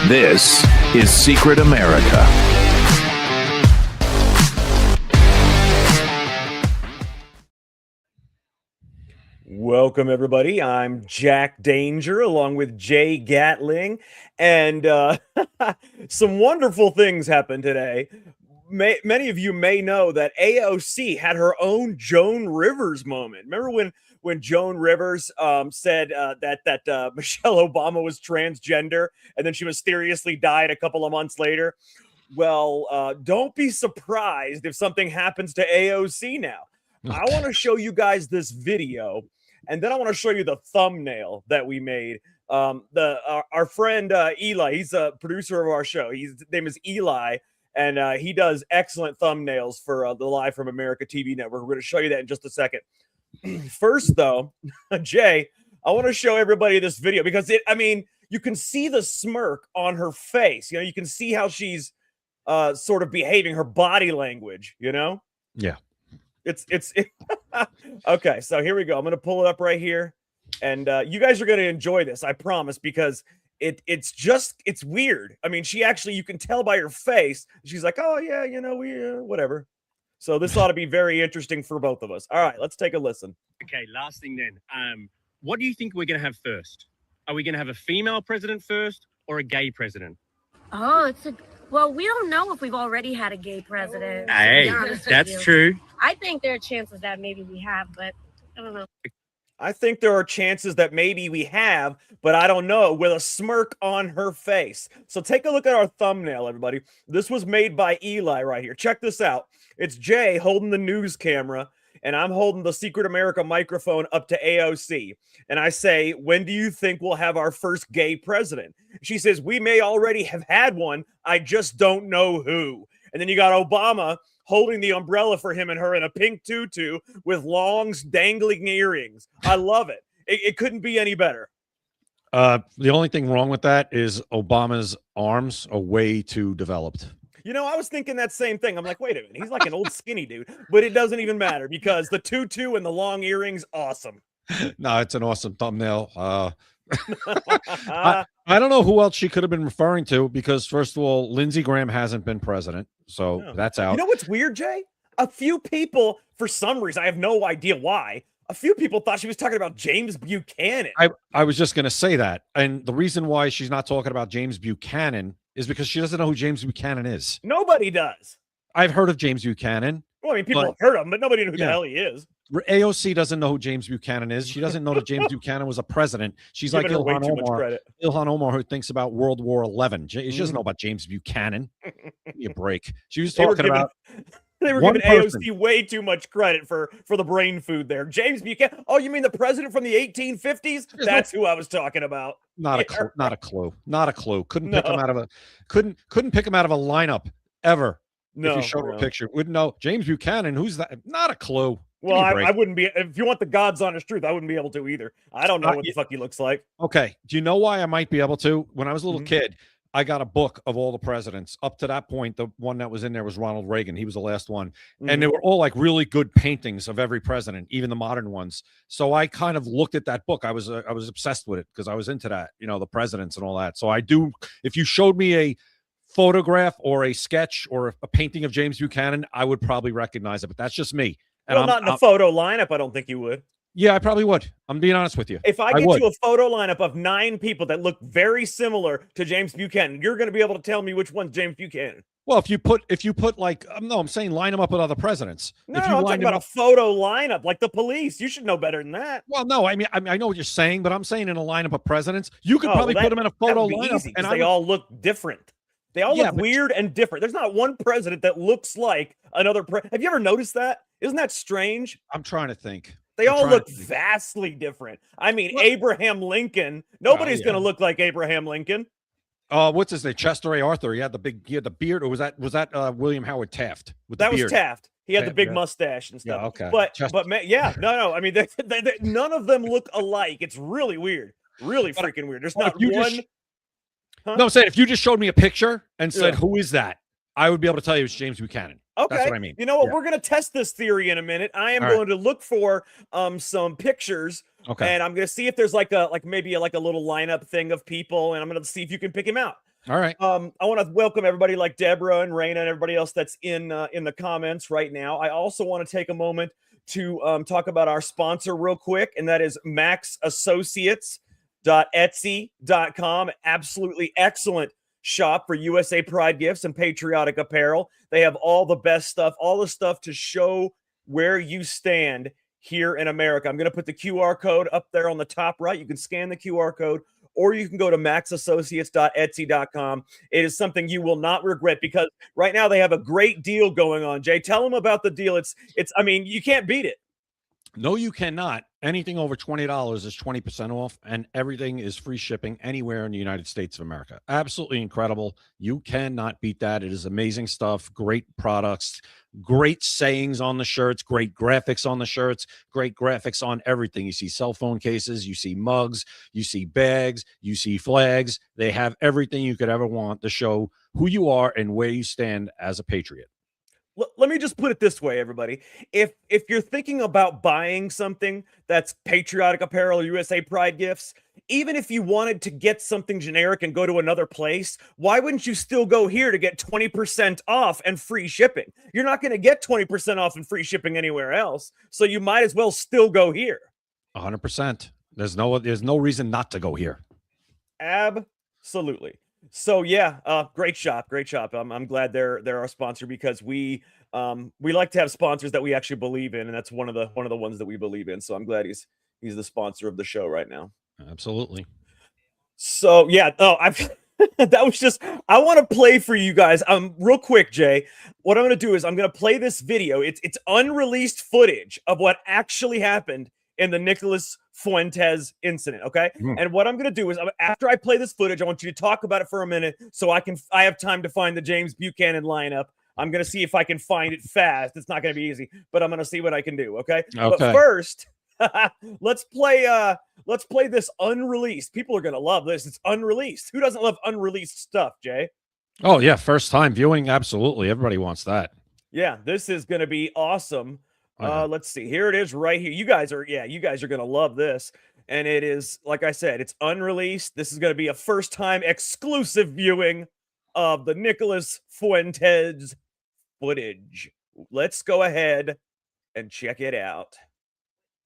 This is Secret America. Welcome, everybody. I'm Jack Danger, along with Jay Gatling, and some wonderful things happened today. Many of you may know that AOC had her own Joan Rivers moment. Remember when Joan Rivers said that Michelle Obama was transgender, and then she mysteriously died a couple of months later? Well, don't be surprised if something happens to AOC now. I want to show you guys this video, and then I want to show you the thumbnail that we made. Our friend Eli, he's a producer of our show. His name is Eli, and he does excellent thumbnails for the Live from America TV network. We're going to show you that in just a second. First, though, Jay, I want to show everybody this video because you can see the smirk on her face. You know, you can see how she's sort of behaving, her body language. You know? Yeah. It's okay. So here we go. I'm going to pull it up right here, and you guys are going to enjoy this, I promise, because it's weird. I mean, you can tell by her face. She's like, oh yeah, you know, whatever. So this ought to be very interesting for both of us. All right, let's take a listen. Okay, last thing then. What do you think we're going to have first? Are we going to have a female president first or a gay president? Oh, well, we don't know if we've already had a gay president. Hey, that's true. I think there are chances that maybe we have, but I don't know. I think there are chances that maybe we have, but I don't know, with a smirk on her face. So take a look at our thumbnail, everybody. This was made by Eli right here. Check this out. It's Jay holding the news camera, and I'm holding the Secret America microphone up to AOC. And I say, when do you think we'll have our first gay president? She says, we may already have had one. I just don't know who. And then you got Obama holding the umbrella for him and her in a pink tutu with long dangling earrings. I love it. It couldn't be any better. The only thing wrong with that is Obama's arms are way too developed. You know, I was thinking that same thing. I'm like, wait a minute. He's like an old skinny dude. But it doesn't even matter because the tutu and the long earrings, awesome. No, it's an awesome thumbnail. I don't know who else she could have been referring to because, first of all, Lindsey Graham hasn't been president. So that's out. You know what's weird, Jay? A few people, for some reason, I have no idea why, a few people thought she was talking about James Buchanan. I was just going to say that. And the reason why she's not talking about James Buchanan is because she doesn't know who James Buchanan is. Nobody does. I've heard of James Buchanan. Well, I mean, people have heard of him, but nobody knew who the hell he is. AOC doesn't know who James Buchanan is. She doesn't know that James Buchanan was a president. She's like Ilhan Omar, who thinks about World War XI. She doesn't know about James Buchanan. Give me a break. She was talking about. They were giving AOC way too much credit for the brain food there. James Buchanan. Oh, you mean the president from the 1850s? That's who I was talking about. Not a clue. Couldn't pick him out of a lineup ever. No, if you showed her a picture, wouldn't know James Buchanan. Who's that? Not a clue. Well, I wouldn't be. If you want the God's honest truth, I wouldn't be able to either. I don't know what the fuck he looks like. Okay. Do you know why I might be able to? When I was a little kid, I got a book of all the presidents. Up to that point, the one that was in there was Ronald Reagan. He was the last one. And they were all like really good paintings of every president, even the modern ones. So I kind of looked at that book. I was obsessed with it because I was into that, you know, the presidents and all that. So I do. If you showed me a photograph or a sketch or a painting of James Buchanan, I would probably recognize it. But that's just me. And well, not in a photo lineup. I don't think you would. Yeah, I probably would. I'm being honest with you. If I get you a photo lineup of 9 people that look very similar to James Buchanan, you're going to be able to tell me which one's James Buchanan. Well, if you put like, no, I'm saying line them up with other presidents. No, I'm talking about a photo lineup like the police. You should know better than that. Well, no, I mean, I know what you're saying, but I'm saying in a lineup of presidents, you could probably put them in a photo lineup, and they all look different. They all look weird and different. There's not one president that looks like another. Have you ever noticed that? Isn't that strange? I'm trying to think. They all look vastly different. I mean, Abraham Lincoln. Nobody's going to look like Abraham Lincoln. What's his name? Chester A. Arthur. He had the beard, or was that William Howard Taft? That was Taft. He had the big mustache and stuff. Yeah, okay. But no. I mean, none of them look alike. It's really weird. Really freaking weird. There's not one. No, I'm saying if you just showed me a picture and said, who is that? I would be able to tell you it's James Buchanan. Okay. That's what I mean. You know what? We're going to test this theory in a minute. I am going to look for some pictures. Okay. And I'm going to see if there's maybe a little lineup thing of people, and I'm going to see if you can pick him out. All right. I want to welcome everybody like Deborah and Raina and everybody else that's in the comments right now. I also want to take a moment to talk about our sponsor real quick, and that is maxassociates.etsy.com. Absolutely excellent shop for USA Pride gifts and patriotic apparel. They have all the best stuff, all the stuff to show where you stand here in America. I'm going to put the QR code up there on the top right. You can scan the QR code, or you can go to maxassociates.etsy.com. It is something you will not regret, because right now they have a great deal going on. Jay, tell them about the deal. I mean, you can't beat it. No, you cannot. Anything over $20 is 20% off, and everything is free shipping anywhere in the United States of America. Absolutely incredible. You cannot beat that. It is amazing stuff. Great products, great sayings on the shirts, great graphics on the shirts, great graphics on everything. You see cell phone cases, you see mugs, you see bags, you see flags. They have everything you could ever want to show who you are and where you stand as a patriot. Let me just put it this way, everybody. If you're thinking about buying something that's patriotic apparel or USA Pride gifts, even if you wanted to get something generic and go to another place, why wouldn't you still go here to get 20% off and free shipping? You're not going to get 20% off and free shipping anywhere else, so you might as well still go here. 100%. There's no reason not to go here. Absolutely. So yeah, great shop. I'm glad they're our sponsor, because we like to have sponsors that we actually believe in, and that's one of the ones that we believe in. So I'm glad he's the sponsor of the show right now. Absolutely. So yeah, that was just, I want to play for you guys. Real quick, Jay. What I'm going to do is I'm going to play this video. It's unreleased footage of what actually happened in the Nicholas Fuentes incident, okay? And what I'm going to do is, after I play this footage, I want you to talk about it for a minute so I have time to find the James Buchanan lineup. I'm going to see if I can find it fast. It's not going to be easy, but I'm going to see what I can do, okay? But first, let's play this unreleased. People are going to love this. It's unreleased. Who doesn't love unreleased stuff, Jay? Oh yeah, first time viewing, absolutely. Everybody wants that. Yeah, this is going to be awesome. Let's see. Here it is right here. You guys are going to love this. And it is, like I said, it's unreleased. This is going to be a first-time exclusive viewing of the Nicholas Fuentes footage. Let's go ahead and check it out.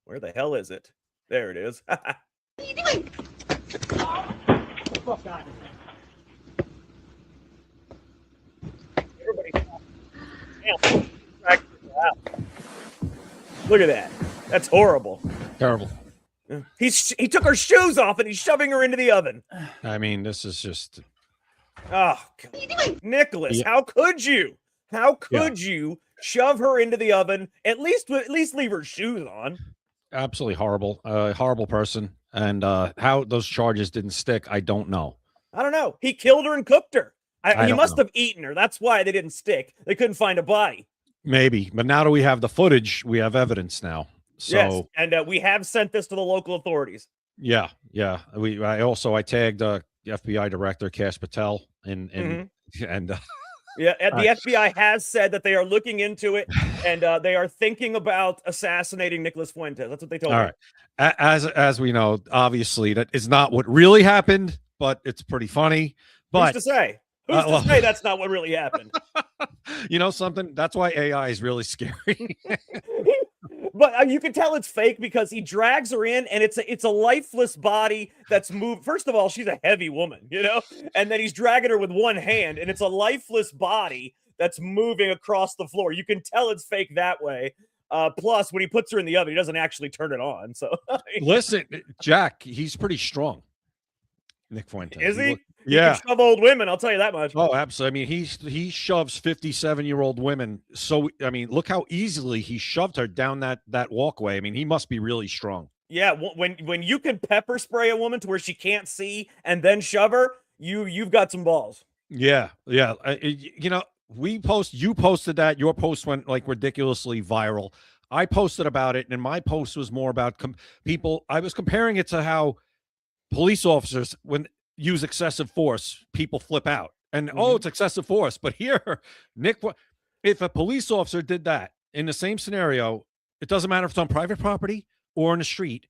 Where the hell is it? There it is. What are you doing? Look at that. That's horrible. Terrible. He took her shoes off and he's shoving her into the oven. I mean, this is just. Oh, Nicholas, Yeah. how could you? How could you shove her into the oven? At least leave her shoes on. Absolutely horrible. Horrible person. And how those charges didn't stick, I don't know. I don't know. He killed her and cooked her. He don't must know. have eaten her. That's why they didn't stick. They couldn't find a body. Maybe, but now that we have the footage, we have evidence now. So Yes, and we have sent this to the local authorities. yeah. I tagged the FBI director Cash Patel and Yeah, the FBI has said that they are looking into it, and they are thinking about assassinating Nicholas Fuentes. That's what they told me. all right. As we know, obviously that is not what really happened, but it's pretty funny. But Who's to say? Who's to say that's not what really happened? you know something? That's why AI is really scary. But you can tell it's fake because he drags her in, and it's a lifeless body that's moved. First of all, she's a heavy woman, you know, and then he's dragging her with one hand, and it's a lifeless body that's moving across the floor. You can tell it's fake that way. Plus, when he puts her in the oven, he doesn't actually turn it on. So Listen, Jack, he's pretty strong. Nick Fuentes. is he? He Yeah. can shove old women. I'll tell you that much. Oh, absolutely. I mean, he shoves 57-year-old women. So, I mean, look how easily he shoved her down that walkway. I mean, he must be really strong. Yeah, when you can pepper spray a woman to where she can't see and then shove her, you've got some balls. Yeah. You know, you posted that. Your post went like ridiculously viral. I posted about it, and my post was more about people. I was comparing it to how police officers, when use excessive force, people flip out and oh, it's excessive force. But here, Nick, if a police officer did that in the same scenario, it doesn't matter if it's on private property or in the street,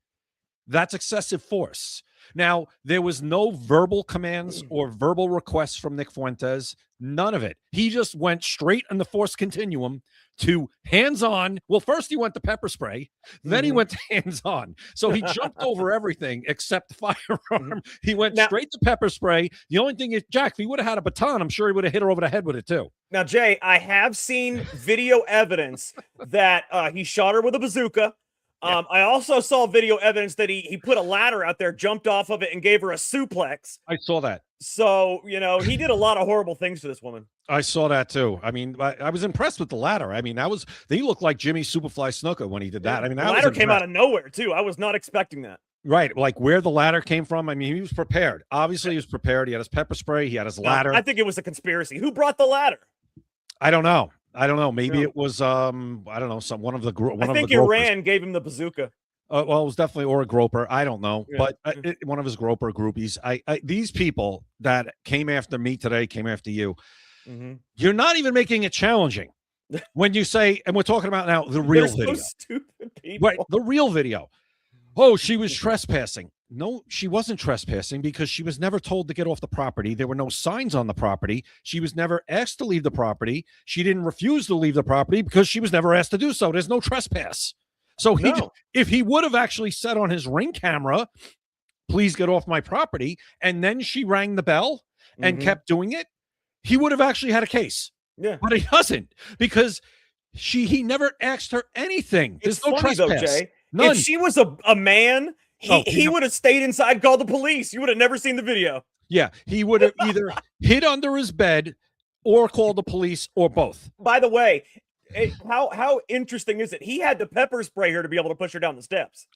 that's excessive force. Now, there was no verbal commands or verbal requests from Nick Fuentes. None of it. He just went straight on the force continuum to hands-on. Well, first he went to pepper spray, then he went to hands-on. So he jumped over everything except firearm. He went straight to pepper spray. The only thing is, Jack, if he would have had a baton, I'm sure he would have hit her over the head with it too. Now, Jay, I have seen video evidence that he shot her with a bazooka. I also saw video evidence that he put a ladder out there, jumped off of it, and gave her a suplex. I saw that. So, he did a lot of horrible things to this woman. I saw that too. I mean, I was impressed with the ladder. I mean, he looked like Jimmy Superfly Snuka when he did that. I mean, the ladder came out of nowhere too. I was not expecting that. Right, like where the ladder came from. I mean, he was prepared. Obviously, he was prepared. He had his pepper spray. He had his ladder. I think it was a conspiracy. Who brought the ladder? I don't know. Maybe it was I don't know, one of the I think Iran gave him the bazooka. Well, it was definitely or a groper. I don't know, but one of his groper groupies. These people that came after me today came after you. You're not even making it challenging when you say, and we're talking about now the real video. So stupid people. Right, the real video. Oh, she was trespassing. No, she wasn't trespassing because she was never told to get off the property. There were no signs on the property. She was never asked to leave the property. She didn't refuse to leave the property because she was never asked to do so. There's no trespass. So if he would have actually said on his Ring camera, please get off my property, and then she rang the bell and kept doing it, he would have actually had a case. Yeah. But he doesn't because he never asked her anything. There's no funny, trespass. Though, Jay. None. If she was a man, he would have stayed inside, called the police. You would have never seen the video. Yeah, he would have either hid under his bed or called the police or both. By the way, how interesting is it? He had to pepper spray her to be able to push her down the steps.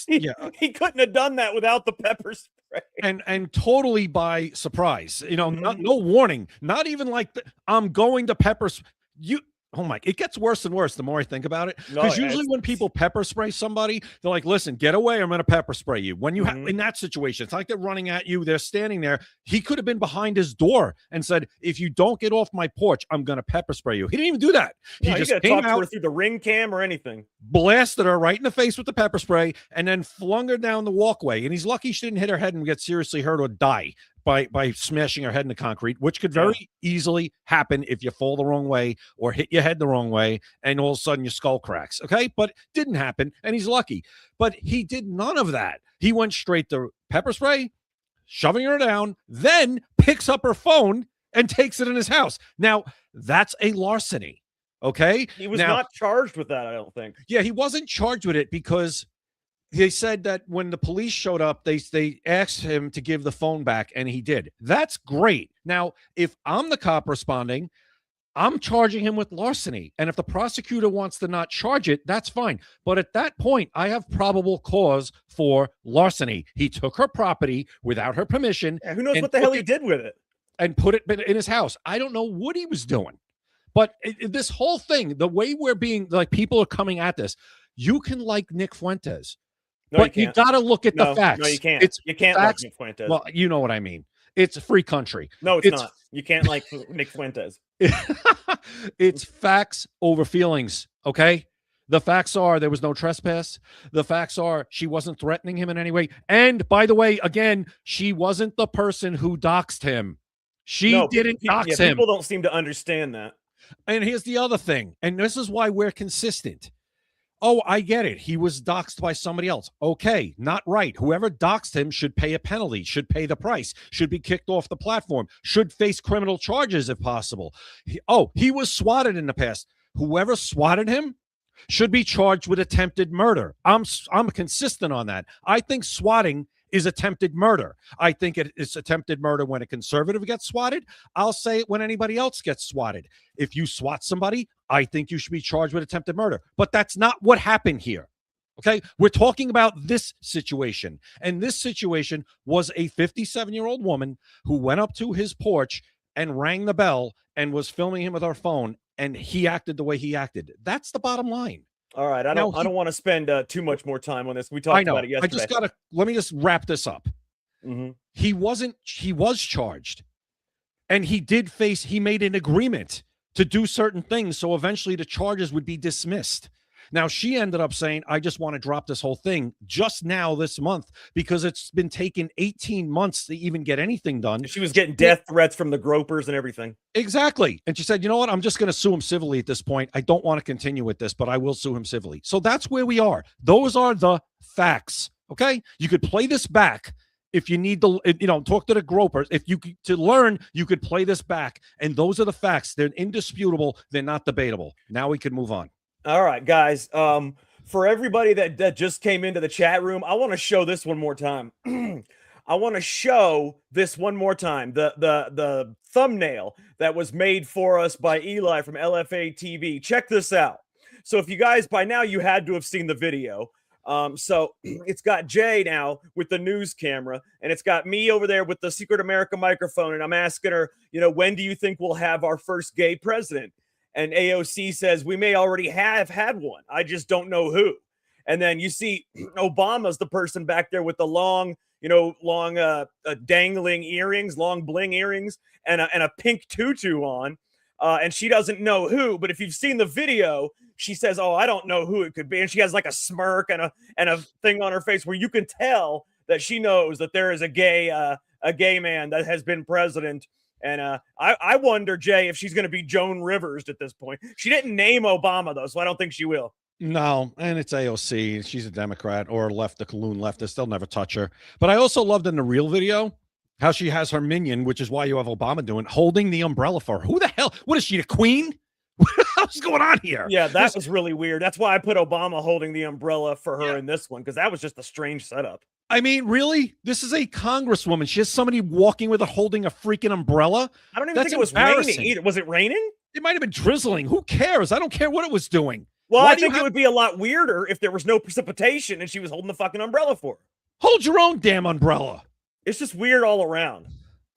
He couldn't have done that without the pepper spray. And totally by surprise. No warning. Not even like I'm going to pepper you. Oh my, it gets worse and worse the more I think about it. Because usually when people pepper spray somebody, they're like, listen, get away, I'm going to pepper spray you. When you have in that situation, it's like they're running at you, they're standing there. He could have been behind his door and said, if you don't get off my porch, I'm going to pepper spray you. He didn't even do that. He just came out through the Ring cam or anything. Blasted her right in the face with the pepper spray and then flung her down the walkway. And he's lucky she didn't hit her head and get seriously hurt or die by smashing her head in the concrete, which could very easily happen if you fall the wrong way or hit your head the wrong way and all of a sudden your skull cracks. Okay, but didn't happen and he's lucky. But he did none of that. He went straight to pepper spray, shoving her down, then picks up her phone and takes it in his house. Now, that's a larceny. Okay, he was not charged with that, I don't think. Yeah, he wasn't charged with it because they said that when the police showed up, they asked him to give the phone back, and he did. That's great. Now, if I'm the cop responding, I'm charging him with larceny. And if the prosecutor wants to not charge it, that's fine. But at that point, I have probable cause for larceny. He took her property without her permission. Yeah, who knows what the hell he did with it? And put it in his house. I don't know what he was doing. But this whole thing, the way we're being, like, people are coming at this, you can like Nick Fuentes. No, but you got to look at the facts. No, you can't. You can't facts. like Nick Fuentes. Well, you know what I mean. It's a free country. No, it's not. You can't like Nick Fuentes. It's facts over feelings, okay? The facts are there was no trespass. The facts are she wasn't threatening him in any way. And by the way, again, she wasn't the person who doxed him. She didn't dox him. People don't seem to understand that. And here's the other thing, and this is why we're consistent. Oh, I get it. He was doxxed by somebody else. Okay, not right. Whoever doxed him should pay a penalty, should pay the price, should be kicked off the platform, should face criminal charges if possible. He was swatted in the past. Whoever swatted him should be charged with attempted murder. I'm consistent on that. I think swatting is attempted murder. I think it's attempted murder when a conservative gets swatted. I'll say it when anybody else gets swatted. If you swat somebody, I think you should be charged with attempted murder. But that's not what happened here. Okay? We're talking about this situation. And this situation was a 57-year-old woman who went up to his porch and rang the bell and was filming him with her phone, and he acted the way he acted. That's the bottom line. All right, I don't want to spend too much more time on this. We talked about it yesterday. Let me just wrap this up. He was charged, and he made an agreement to do certain things, so eventually the charges would be dismissed. Now, she ended up saying, I just want to drop this whole thing just now this month because it's been taking 18 months to even get anything done. She was getting death threats from the gropers and everything. Exactly. And she said, you know what? I'm just going to sue him civilly at this point. I don't want to continue with this, but I will sue him civilly. So that's where we are. Those are the facts. Okay. You could play this back if you need to, talk to the gropers. If you to learn, you could play this back. And those are the facts. They're indisputable. They're not debatable. Now we can move on. All right, guys. For everybody that just came into the chat room, I want to show this one more time. I want to show this one more time. The thumbnail that was made for us by Eli from LFA TV. Check this out. So if you guys, by now you had to have seen the video. So it's got Jay now with the news camera, and it's got me over there with the Secret America microphone, and I'm asking her, when do you think we'll have our first gay president? And AOC says, we may already have had one. I just don't know who. And then you see Obama's the person back there with the long dangling earrings, long bling earrings, and a pink tutu on. And she doesn't know who, but if you've seen the video, she says, oh, I don't know who it could be. And she has like a smirk and a thing on her face where you can tell that she knows that there is a gay man that has been president. And I wonder, Jay, if she's going to be Joan Rivers at this point. She didn't name Obama, though, so I don't think she will. No, and it's AOC. She's a Democrat or the Cologne leftist. They'll never touch her. But I also loved in the real video how she has her minion, which is why you have Obama doing, holding the umbrella for her. Who the hell? What is she, the queen? What's going on here? Yeah, that was really weird. That's why I put Obama holding the umbrella for her in this one, because that was just a strange setup. I mean, really? This is a congresswoman. She has somebody walking with her holding a freaking umbrella. I don't even think it was raining either. Was it raining? It might have been drizzling. Who cares? I don't care what it was doing. Well, I think it would be a lot weirder if there was no precipitation and she was holding the fucking umbrella for her. Hold your own damn umbrella. It's just weird all around.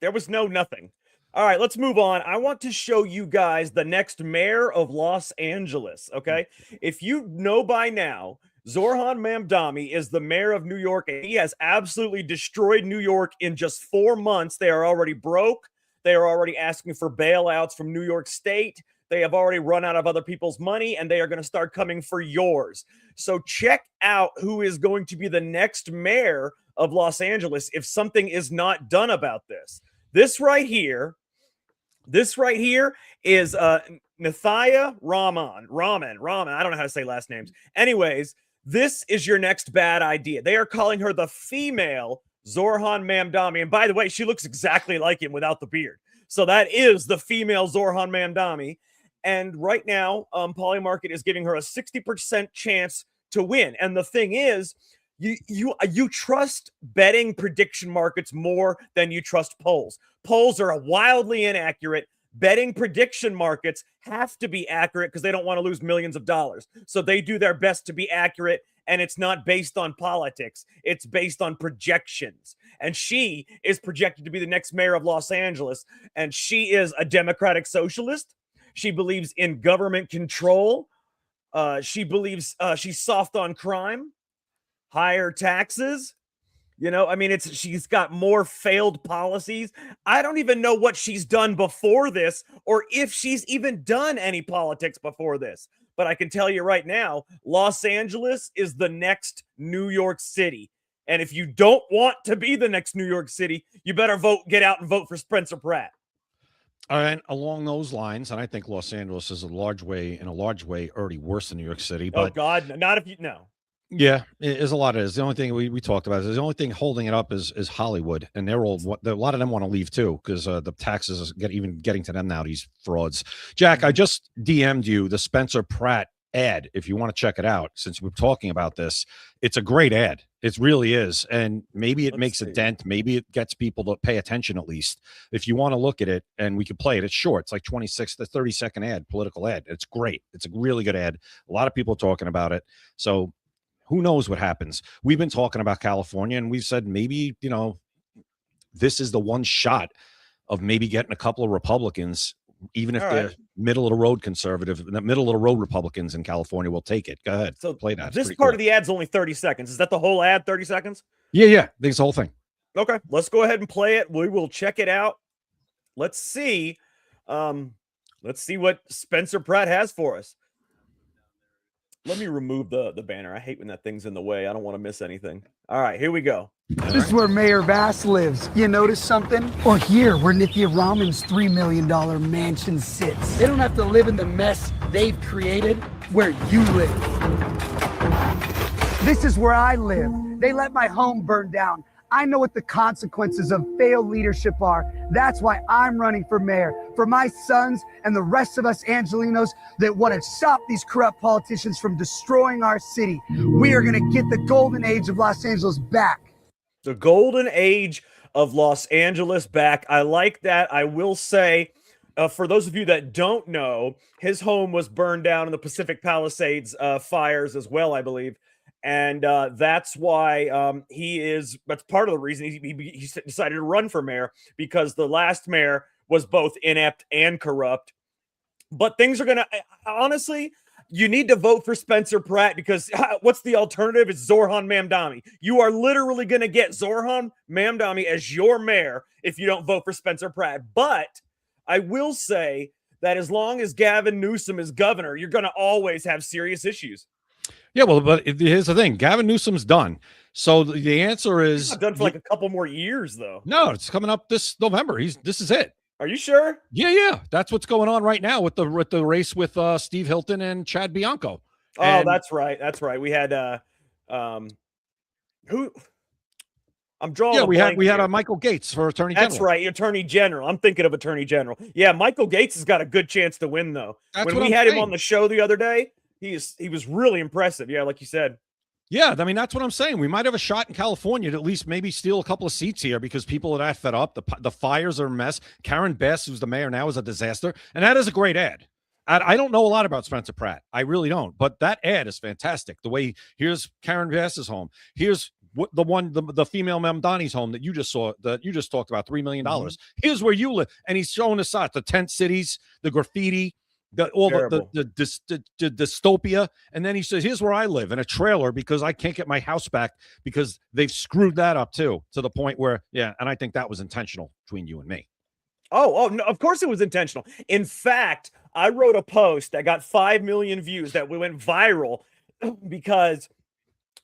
There was nothing. All right, let's move on. I want to show you guys the next mayor of Los Angeles, okay? If you know by now, Zoran Mamdani is the mayor of New York, and he has absolutely destroyed New York in just 4 months. They are already broke. They are already asking for bailouts from New York State. They have already run out of other people's money, and they are going to start coming for yours. So check out who is going to be the next mayor of Los Angeles if something is not done about this. This right here is Nathaya Rahman. I don't know how to say last names. Anyways, this is your next bad idea. They are calling her the female Zoran Mamdani. And by the way, she looks exactly like him without the beard. So that is the female Zoran Mamdani. And right now, Polymarket is giving her a 60% chance to win. And the thing is, you trust betting prediction markets more than you trust polls. Polls are wildly inaccurate. Betting prediction markets have to be accurate because they don't want to lose millions of dollars. So they do their best to be accurate, and it's not based on politics. It's based on projections. And she is projected to be the next mayor of Los Angeles, and she is a democratic socialist. She believes in government control. She believes she's soft on crime, higher taxes. She's got more failed policies. I don't even know what she's done before this or if she's even done any politics before this. But I can tell you right now, Los Angeles is the next New York City. And if you don't want to be the next New York City, you better get out and vote for Spencer Pratt. And along those lines, and I think Los Angeles is in a large way already worse than New York City. But, oh, God, not if you know. Yeah, there's a lot of it. The only thing we talked about is the only thing holding it up is Hollywood, and a lot of them want to leave too because the taxes even getting to them now. These frauds. Jack, I just DM'd you the Spencer Pratt ad. If you want to check it out, since we're talking about this, it's a great ad. It really is, and maybe it makes a dent. Maybe it gets people to pay attention at least. If you want to look at it, and we can play it. It's short. It's like 26 to 30-second ad, political ad. It's great. It's a really good ad. A lot of people are talking about it. So. Who knows what happens? We've been talking about California, and we've said maybe, this is the one shot of maybe getting a couple of Republicans, even if they're middle of the road conservative, the middle of the road Republicans in California will take it. Go ahead. So play that. This part of the ad's only 30 seconds. Is that the whole ad, 30 seconds? Yeah. This whole thing. Okay. Let's go ahead and play it. We will check it out. Let's see. Let's see what Spencer Pratt has for us. Let me remove the banner. I hate when that thing's in the way. I don't want to miss anything. All right, here we go. This is where Mayor Bass lives. You notice something? Or here, where Nithya Raman's $3 million mansion sits. They don't have to live in the mess they've created where you live. This is where I live. They let my home burn down. I know what the consequences of failed leadership are. That's why I'm running for mayor. For my sons and the rest of us Angelinos that want to stop these corrupt politicians from destroying our city. We are going to get the golden age of Los Angeles back. The golden age of Los Angeles back. I like that. I will say, for those of you that don't know, his home was burned down in the Pacific Palisades fires as well, I believe. And that's why that's part of the reason he decided to run for mayor, because the last mayor was both inept and corrupt. But things are going to, honestly, you need to vote for Spencer Pratt, because what's the alternative? It's Zoran Mamdani. You are literally going to get Zoran Mamdani as your mayor if you don't vote for Spencer Pratt. But I will say that as long as Gavin Newsom is governor, you're going to always have serious issues. Yeah, well, but here's the thing. Gavin Newsom's done. So the answer is... He's not done for like a couple more years, though. No, it's coming up this November. This is it. Are you sure? Yeah. That's what's going on right now with the race with Steve Hilton and Chad Bianco. Oh, that's right. We had who? I'm drawing. Yeah, we had a Michael Gates for Attorney General. That's right, Attorney General. I'm thinking of Attorney General. Yeah, Michael Gates has got a good chance to win, though. When we had him on the show the other day, he was really impressive. Yeah, like you said. Yeah, I mean, that's what I'm saying. We might have a shot in California to at least maybe steal a couple of seats here, because people are that fed up. The fires are a mess. Karen Bass, who's the mayor now, is a disaster. And that is a great ad. I don't know a lot about Spencer Pratt. I really don't. But that ad is fantastic. The way, here's Karen Bass's home. Here's the female Mamdani's home that you just saw, that you just talked about, $3 million. Mm-hmm. Here's where you live. And he's showing us the tent cities, the graffiti, the dystopia. And then he says, here's where I live, in a trailer, because I can't get my house back because they've screwed that up too, to the point where, yeah. And I think that was intentional between you and me. Oh, no, of course it was intentional. In fact, I wrote a post that got 5 million views that went viral because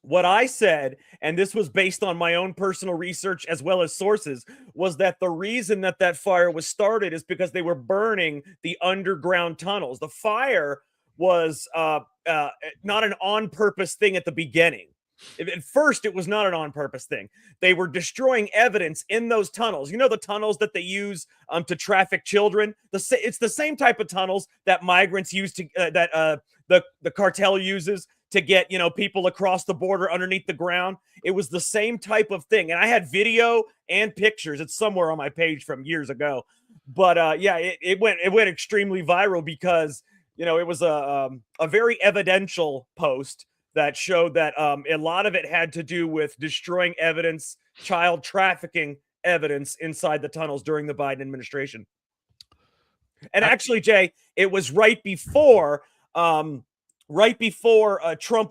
what I said, and this was based on my own personal research as well as sources, was that the reason that fire was started is because they were burning the underground tunnels. The fire was not an on-purpose thing at the beginning. At first, it was not an on-purpose thing. They were destroying evidence in those tunnels. You know, the tunnels that they use to traffic children? It's the same type of tunnels that migrants use to the cartel uses to get, people across the border underneath the ground. It was the same type of thing. And I had video and pictures. It's somewhere on my page from years ago. But it went extremely viral because, it was a very evidential post that showed that a lot of it had to do with destroying evidence, child trafficking evidence inside the tunnels during the Biden administration. And actually, Jay, it was right before Trump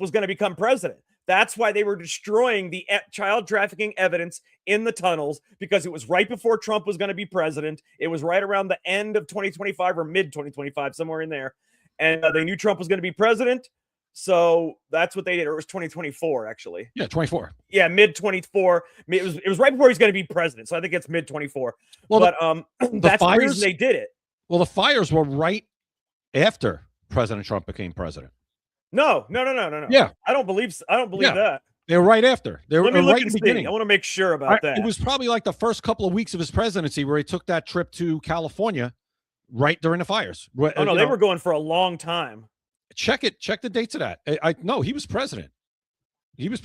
was going to become president. That's why they were destroying the child trafficking evidence in the tunnels, because it was right before Trump was going to be president. It was right around the end of 2025 or mid 2025, somewhere in there. And they knew Trump was going to be president. So that's what they did. Or it was 2024, actually. Yeah, 24. Yeah, mid 24. It was right before he's going to be president. So I think it's mid 24. Well, but that's the reason they did it. Well, the fires were right after President Trump became president. No. Yeah, I don't believe that. They were right after. They were right in the beginning. I want to make sure about that. It was probably like the first couple of weeks of his presidency where he took that trip to California right during the fires. Oh no, they were going for a long time. Check the dates of that. No, he was president. It was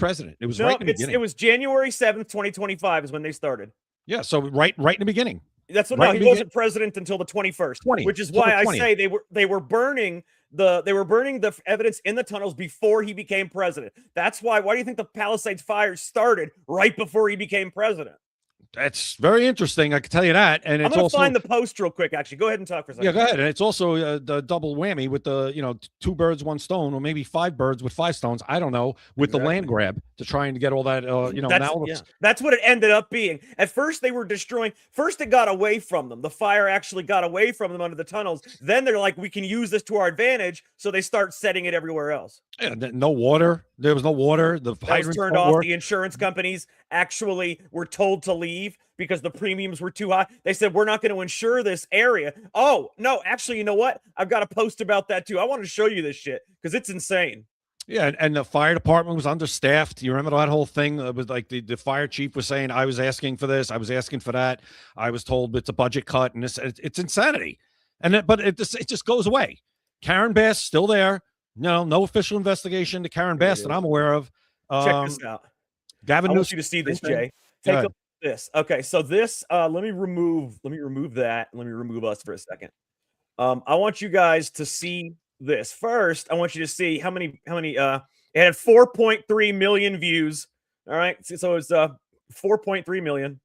right in the beginning. It was January 7th, 2025 is when they started. Yeah, so right in the beginning. That's what. Right, no, he wasn't president until the 21st, which is why I say they were burning the evidence in the tunnels before he became president. That's why. Why do you think the Palisades fires started right before he became president? That's very interesting. I can tell you that. And I'm it's going to also find the post real quick, actually. Go ahead and talk for a second. yeah, go ahead. And it's also the double whammy with the, you know, 2 birds, 1 stone, or maybe 5 birds with 5 stones. I don't know, with the land grab to try and get all that, you know, That's what it ended up being. At first, they were destroying. First, it got away from them. The fire actually got away from them under the tunnels. Then they're like, we can use this to our advantage. So they start setting it everywhere else. Yeah, no water. There was no water. The that was turned off. The insurance companies actually were told to leave because the premiums were too high. They said, we're not going to insure this area. Oh, no, actually, you know what? I've got a post about that too. I want to show you this shit because it's insane. Yeah, and the fire department was understaffed. You remember that whole thing? It was like the fire chief was saying, I was asking for this, I was asking for that. I was told it's a budget cut, and it's insanity. But it just goes away. Karen Bass still there. No official investigation to Karen Bass that I'm aware of. Check this out. Gavin, I want you to see this, Jay. Take a look at this. Okay, so this. Let me remove that. Let me remove us for a second. I want you guys to see this first. I want you to see how many. It had 4.3 million views. All right, so it's 4.3 million.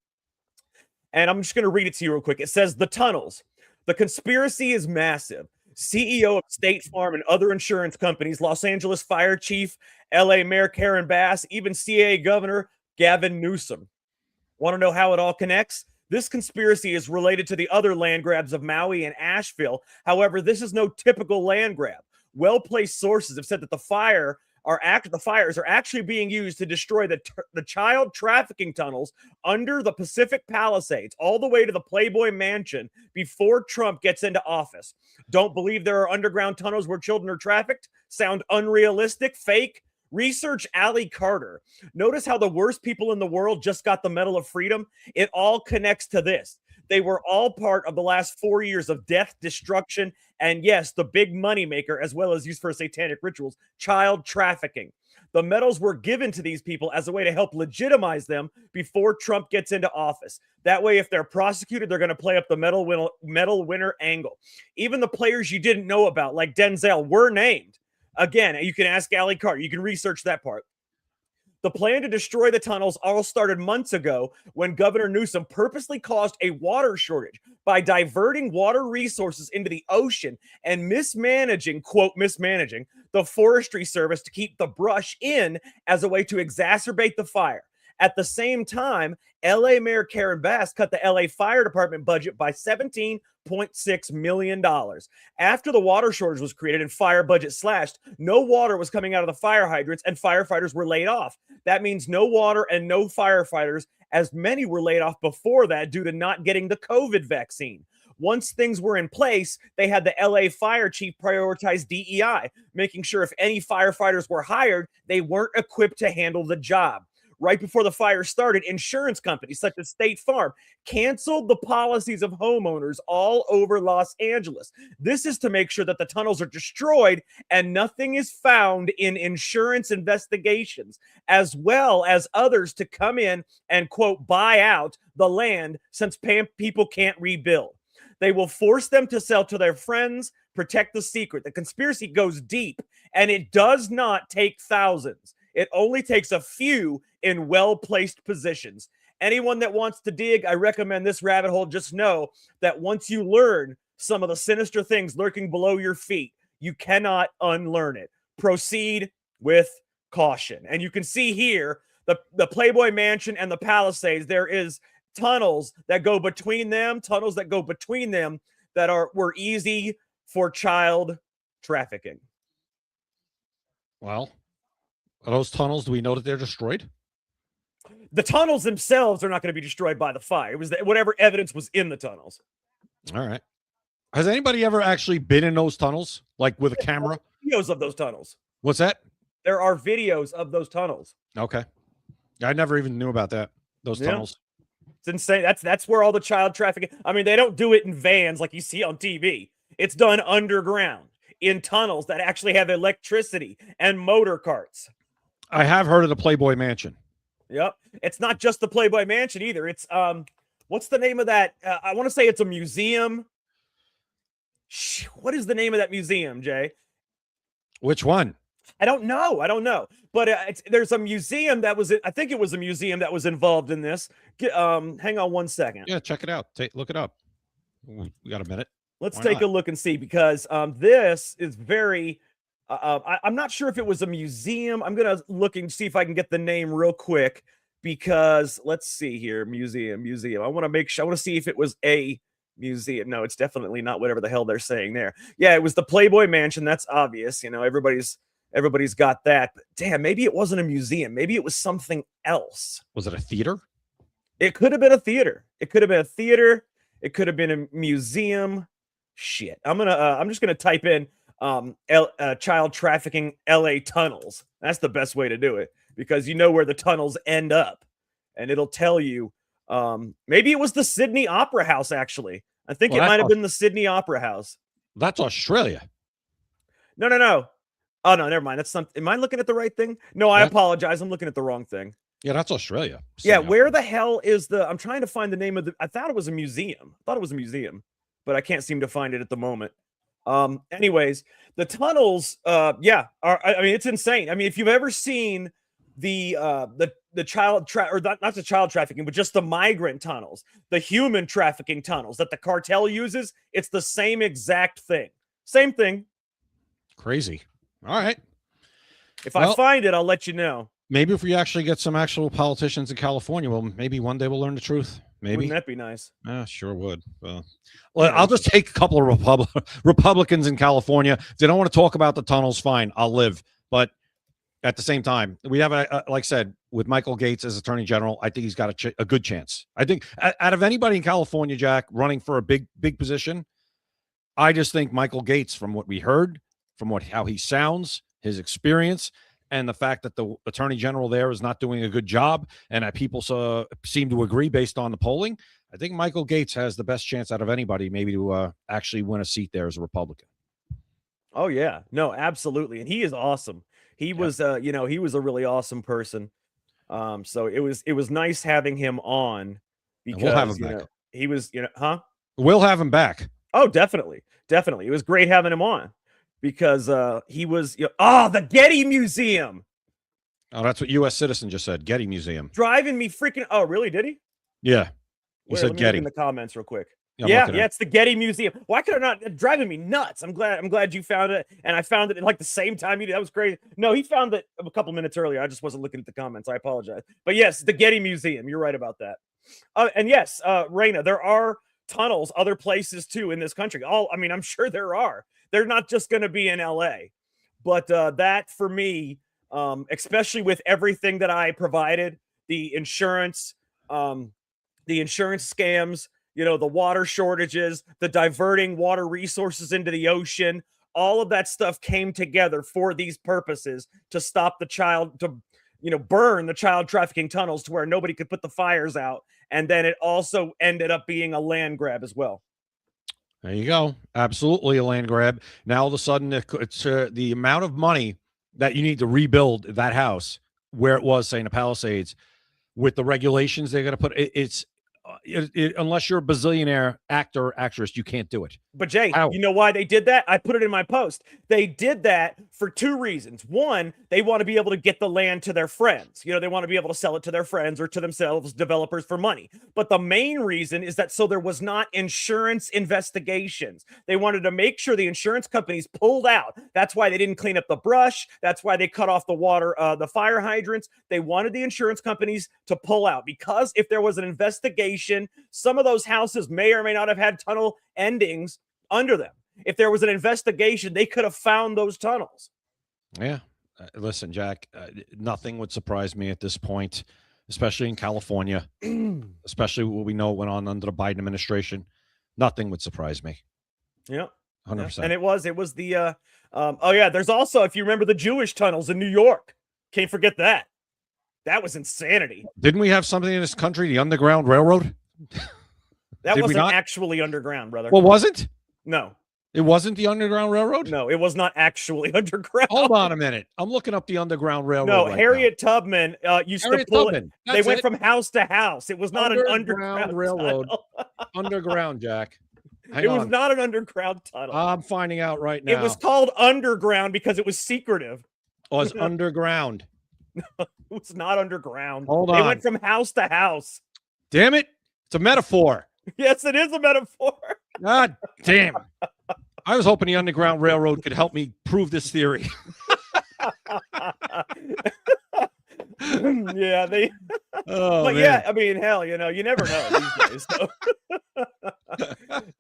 And I'm just going to read it to you real quick. It says the tunnels. The conspiracy is massive. CEO of State Farm and other insurance companies, Los Angeles Fire Chief, LA Mayor Karen Bass, even CAA Governor Gavin Newsom. Want to know how it all connects? This conspiracy is related to the other land grabs of Maui and Asheville. However, this is no typical land grab. Well-placed sources have said that the fires are actually being used to destroy the child trafficking tunnels under the Pacific Palisades, all the way to the Playboy Mansion before Trump gets into office. Don't believe there are underground tunnels where children are trafficked? Sound unrealistic? Fake? Research Allie Carter. Notice how the worst people in the world just got the Medal of Freedom? It all connects to this. They were all part of the last 4 years of death, destruction, and yes, the big moneymaker, as well as used for satanic rituals, child trafficking. The medals were given to these people as a way to help legitimize them before Trump gets into office. That way, if they're prosecuted, they're going to play up the medal winner angle. Even the players you didn't know about, like Denzel, were named. Again, you can ask Allie Carter. You can research that part. The plan to destroy the tunnels all started months ago when Governor Newsom purposely caused a water shortage by diverting water resources into the ocean and mismanaging the Forestry Service to keep the brush in as a way to exacerbate the fire. At the same time, LA Mayor Karen Bass cut the LA Fire Department budget by $17.6 million. After the water shortage was created and fire budget slashed, no water was coming out of the fire hydrants and firefighters were laid off. That means no water and no firefighters, as many were laid off before that due to not getting the COVID vaccine. Once things were in place, they had the LA fire chief prioritize DEI, making sure if any firefighters were hired, they weren't equipped to handle the job. Right before the fire started, insurance companies such as State Farm canceled the policies of homeowners all over Los Angeles. This is to make sure that the tunnels are destroyed and nothing is found in insurance investigations, as well as others to come in and, quote, buy out the land since people can't rebuild. They will force them to sell to their friends, protect the secret. The conspiracy goes deep, and it does not take thousands. It only takes a few in well-placed positions. Anyone that wants to dig, I recommend this rabbit hole. Just know that once you learn some of the sinister things lurking below your feet, you cannot unlearn it. Proceed with caution. And you can see here, the Playboy Mansion and the Palisades, there is tunnels that go between them, that were easy for child trafficking. Well, are those tunnels, do we know that they're destroyed? The tunnels themselves are not going to be destroyed by the fire. It was whatever evidence was in the tunnels. All right. Has anybody ever actually been in those tunnels, like with a camera? Videos of those tunnels. What's that? There are videos of those tunnels. Okay. I never even knew about that. Those tunnels. It's insane. That's where all the child trafficking. I mean, they don't do it in vans like you see on TV. It's done underground in tunnels that actually have electricity and motor carts. I have heard of the Playboy Mansion. Yep. It's not just the Playboy Mansion either. It's what's the name of that? I want to say it's a museum. What is the name of that museum, Jay? Which one? I don't know. I don't know. But there's a museum that was, I think it was a museum that was involved in this. Hang on one second. Yeah, check it out. Look it up. We got a minute. Let's Why take not? a look and see, because this is very, I'm not sure if it was a museum. I'm going to look and see if I can get the name real quick, because let's see here. Museum. I want to make sure, I want to see if it was a museum. No, it's definitely not whatever the hell they're saying there. Yeah, it was the Playboy Mansion. That's obvious. You know, everybody's got that. But damn, maybe it wasn't a museum. Maybe it was something else. Was it a theater? It could have been a theater. It could have been a theater. It could have been a museum. Shit. I'm just gonna type in child trafficking LA tunnels. That's the best way to do it, because you know where the tunnels end up, and it'll tell you. Maybe it was the Sydney Opera House, actually. I think it might have been the Sydney Opera House. That's Australia. No. Oh, no, never mind. That's something. Am I looking at the right thing? No, I apologize. I'm looking at the wrong thing. Yeah, that's Australia. Yeah, where the hell is I'm trying to find the name of I thought it was a museum. But I can't seem to find it at the moment. Anyways, the tunnels, I mean, it's insane. I mean, if you've ever seen the child or not the child trafficking, but just the migrant tunnels, the human trafficking tunnels that the cartel uses, it's the same exact thing. Same thing. Crazy. All right. If I find it, I'll let you know. Maybe if we actually get some actual politicians in California, well, maybe one day we'll learn the truth. Maybe. Wouldn't that be nice? Yeah, sure would. Well, I'll just take a couple of Republicans in California. If they don't want to talk about the tunnels, fine, I'll live. But at the same time, we have, like I said, with Michael Gates as Attorney General, I think he's got a good chance. I think out of anybody in California, Jack, running for a big position, I just think Michael Gates, from what we heard, from how he sounds, his experience, and the fact that the Attorney General there is not doing a good job, and that people seem to agree based on the polling, I think Michael Gates has the best chance out of anybody maybe to actually win a seat there as a Republican. Oh, yeah. No, absolutely. And he is awesome. He was, he was a really awesome person. So it was nice having him on, because we'll have him back. He was, huh? We'll have him back. Oh, definitely. Definitely. It was great having him on, because he was, the Getty Museum. Oh, that's what U.S. Citizen just said. Getty Museum. Driving me freaking. Oh, really? Did he? Yeah. He Wait, said let me Getty. look in the comments real quick. Yeah, it's the Getty Museum. Why could I not? Driving me nuts. I'm glad you found it, and I found it at like the same time you did. That was crazy. No, he found it a couple minutes earlier. I just wasn't looking at the comments. I apologize. But yes, the Getty Museum. You're right about that. And yes, Raina, there are tunnels other places too in this country. I'm sure there are. They're not just going to be in LA. But that, for me, especially with everything that I provided, the insurance scams, the water shortages, the diverting water resources into the ocean, all of that stuff came together for these purposes, to stop burn the child trafficking tunnels to where nobody could put the fires out. And then it also ended up being a land grab as well. There you go. Absolutely a land grab. Now, all of a sudden, it's the amount of money that you need to rebuild that house where it was, say, in the Palisades, with the regulations they're going to put, unless you're a bazillionaire actor or actress, you can't do it. But Jay, you know why they did that? I put it in my post. They did that for two reasons. One, they want to be able to get the land to their friends. They want to be able to sell it to their friends or to themselves, developers, for money. But the main reason is that so there was not insurance investigations. They wanted to make sure the insurance companies pulled out. That's why they didn't clean up the brush. That's why they cut off the water, the fire hydrants. They wanted the insurance companies to pull out, because if there was an investigation, some of those houses may or may not have had tunnel endings under them. If there was an investigation, they could have found those tunnels. Yeah. Listen, Jack, nothing would surprise me at this point, especially in California, especially what we know went on under the Biden administration. Nothing would surprise me. Yeah. 100%. And it was the, there's also, if you remember, the Jewish tunnels in New York. Can't forget that. That was insanity. Didn't we have something in this country, the Underground Railroad? That wasn't actually underground, brother. Well, wasn't? No. It wasn't the Underground Railroad? No, it was not actually underground. Hold on a minute. I'm looking up the Underground Railroad. No, Harriet Tubman used to pull it. They went from house to house. It was not an underground railroad. Underground, Jack. It was not an underground tunnel. I'm finding out right now. It was called underground because it was secretive. Was underground. It's not underground. Hold They on. went from house to house. Damn it. It's a metaphor. Yes, it is a metaphor. God damn. I was hoping the Underground Railroad could help me prove this theory. Yeah, they. Oh, But man. yeah, I mean, hell, you never know these days. So.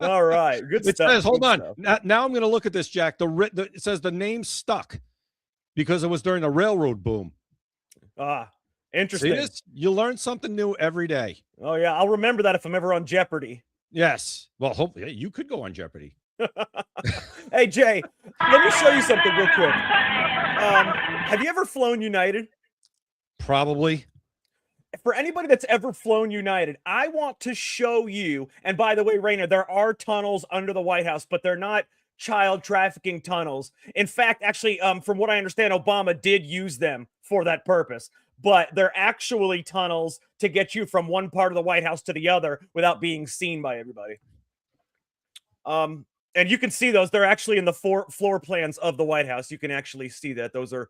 All right, good It stuff. says, hold good on. stuff. Now I'm going to look at this, Jack. It says the name stuck because it was during the railroad boom. Ah, See interesting. this? You learn something new every day. Oh yeah, I'll remember that if I'm ever on Jeopardy. Yes. Well, hopefully you could go on Jeopardy. Hey Jay, let me show you something real quick. Have you ever flown United? Probably. For anybody that's ever flown United, I want to show you. And by the way, Raina, there are tunnels under the White House, but they're not child trafficking tunnels. In fact, actually, from what I understand, Obama did use them for that purpose. But they're actually tunnels to get you from one part of the White House to the other without being seen by everybody. And you can see those. They're actually in the floor plans of the White House. You can actually see that. Those are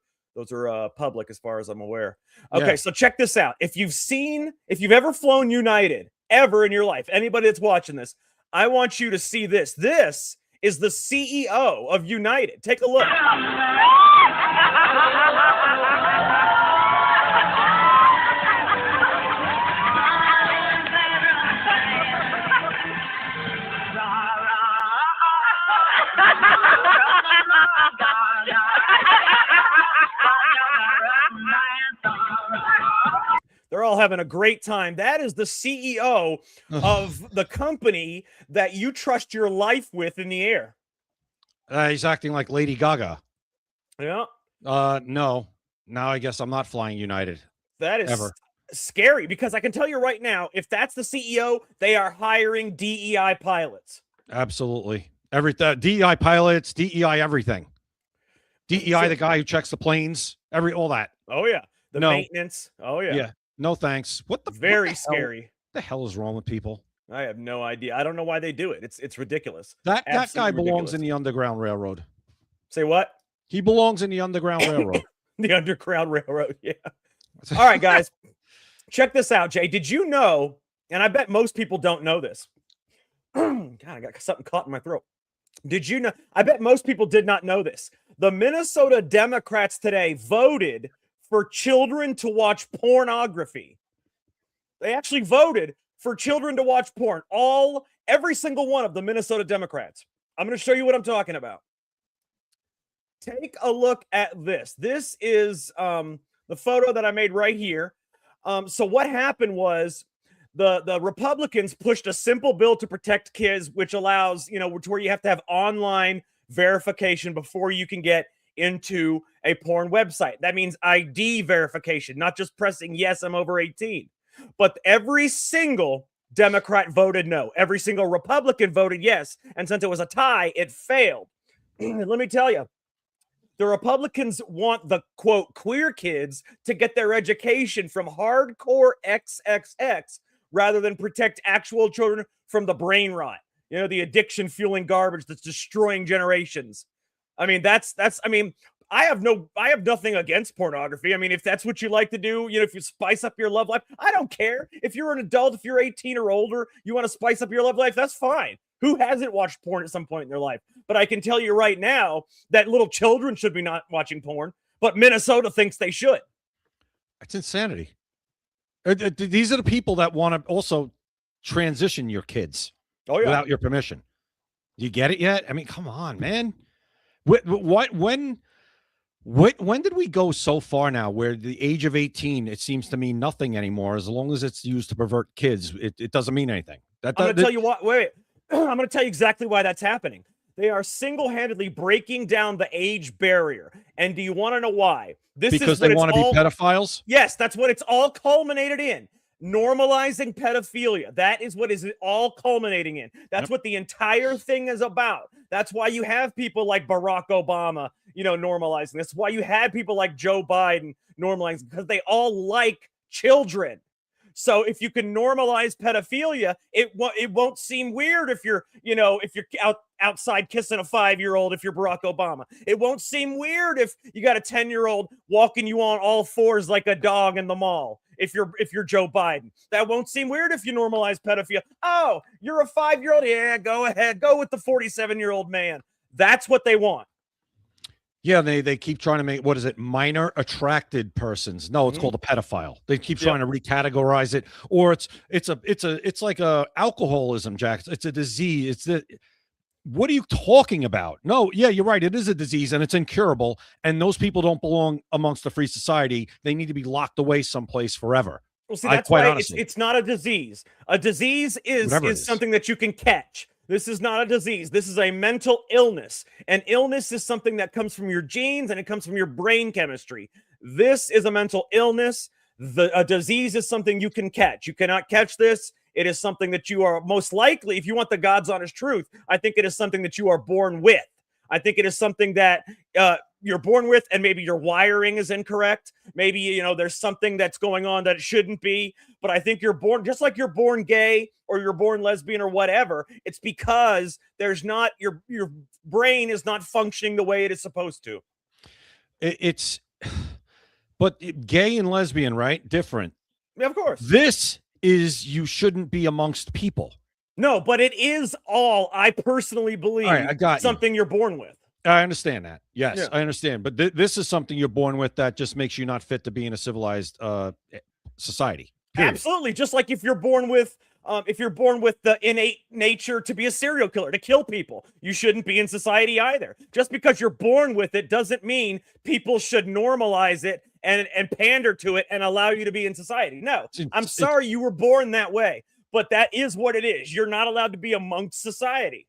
public as far as I'm aware. Okay, Yeah. so check this out. If you've ever flown United ever in your life, anybody that's watching this, I want you to see this. This is the CEO of United. Take a look. They're all having a great time. That is the CEO of the company that you trust your life with in the air. He's acting like Lady Gaga. Yeah. No. Now I guess I'm not flying United. That is Ever. scary because I can tell you right now, if that's the CEO, they are hiring DEI pilots. Absolutely. DEI pilots, DEI everything. DEI, the guy who checks the planes, all that. Oh yeah. The maintenance. Oh yeah. Yeah. No thanks. Very scary. What the hell is wrong with people? I have no idea. I don't know why they do it. It's ridiculous. That guy Absolutely belongs ridiculous. in the Underground Railroad. Say what? He belongs in the Underground Railroad. The Underground Railroad. Yeah. All right, guys. Check this out, Jay. Did you know, and I bet most people don't know this. God, I got something caught in my throat. Did you know? I bet most people did not know this. The Minnesota Democrats today voted for children to watch pornography. They actually voted for children to watch porn. Every single one of the Minnesota Democrats. I'm going to show you what I'm talking about. Take a look at this. This is the photo that I made right here. So what happened was the Republicans pushed a simple bill to protect kids, which allows, where you have to have online verification before you can get into a porn website. That means ID verification, not just pressing yes, I'm over 18. But every single Democrat voted no. Every single Republican voted yes. And since it was a tie, it failed. Let me tell you, the Republicans want the, quote, queer kids to get their education from hardcore XXX rather than protect actual children from the brain rot, the addiction fueling garbage that's destroying generations. I mean, I have nothing against pornography. I mean, if that's what you like to do, if you spice up your love life, I don't care. If you're an adult, if you're 18 or older, you want to spice up your love life, that's fine. Who hasn't watched porn at some point in their life? But I can tell you right now that little children should be not watching porn, but Minnesota thinks they should. It's insanity. These are the people that want to also transition your kids without your permission. You get it yet? I mean, come on, man. When did we go so far now where the age of 18, it seems to mean nothing anymore? As long as it's used to pervert kids, it doesn't mean anything. I'm going to tell you what, wait. I'm going to tell you exactly why that's happening. They are single-handedly breaking down the age barrier. And do you want to know why? Because they want to be pedophiles? Yes, that's what it's all culminated in. Normalizing pedophilia. That is what is all culminating in. That's what the entire thing is about. That's why you have people like Barack Obama, normalizing. That's why you had people like Joe Biden normalizing, because they all like children. So if you can normalize pedophilia, it won't seem weird if you're outside kissing a 5-year-old if you're Barack Obama. It won't seem weird if you got a 10-year-old walking you on all fours like a dog in the mall. If you're Joe Biden, that won't seem weird if you normalize pedophilia. Oh, you're a 5-year-old? Yeah, go ahead. Go with the 47-year-old man. That's what they want. Yeah, they keep trying to make, what is it, minor attracted persons? No, it's called a pedophile. They keep trying to recategorize it, or it's like a alcoholism, Jack. It's a disease. What are you talking about? No, yeah, you're right. It is a disease and it's incurable. And those people don't belong amongst the free society. They need to be locked away someplace forever. Well, see, that's why it's not a disease. A disease is something that you can catch. This is not a disease. This is a mental illness. An illness is something that comes from your genes and it comes from your brain chemistry. This is a mental illness. A disease is something you can catch. You cannot catch this. It is something that you are most likely, if you want the God's honest truth, I think it is something that you are born with. I think it is something that you're born with, and maybe your wiring is incorrect. Maybe, there's something that's going on that it shouldn't be. But I think you're born, just like you're born gay or you're born lesbian or whatever. It's because there's not, your brain is not functioning the way it is supposed to. But gay and lesbian, right? Different. Yeah, of course. This is, you shouldn't be amongst people. No, but it is all, I personally believe, I got something you're born with. I understand that. Yes, Yeah. I understand. But this is something you're born with that just makes you not fit to be in a civilized society. Period. Absolutely. Just like if you're born with the innate nature to be a serial killer, to kill people, you shouldn't be in society either. Just because you're born with it doesn't mean people should normalize it and pander to it and allow you to be in society. No, I'm sorry you were born that way, but that is what it is. You're not allowed to be amongst society.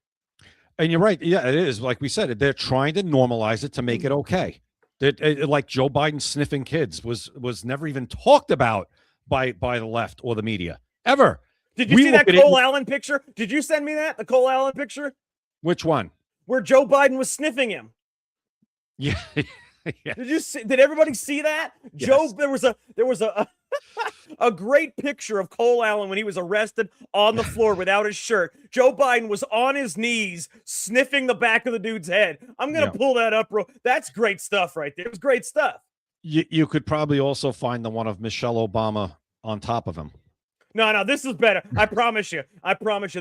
And you're right. Yeah, it is. Like we said, they're trying to normalize it to make it okay. Like Joe Biden sniffing kids was never even talked about by the left or the media ever. Did you see that Cole Allen picture? Did you send me that? The Cole Allen picture? Which one? Where Joe Biden was sniffing him. Yeah. Yeah. Did everybody see that? Yes. Joe, there was a great picture of Cole Allen when he was arrested on the floor without his shirt. Joe Biden was on his knees sniffing the back of the dude's head. I'm going to pull that up, bro. That's great stuff right there. It was great stuff. You could probably also find the one of Michelle Obama on top of him. No, this is better. I promise you.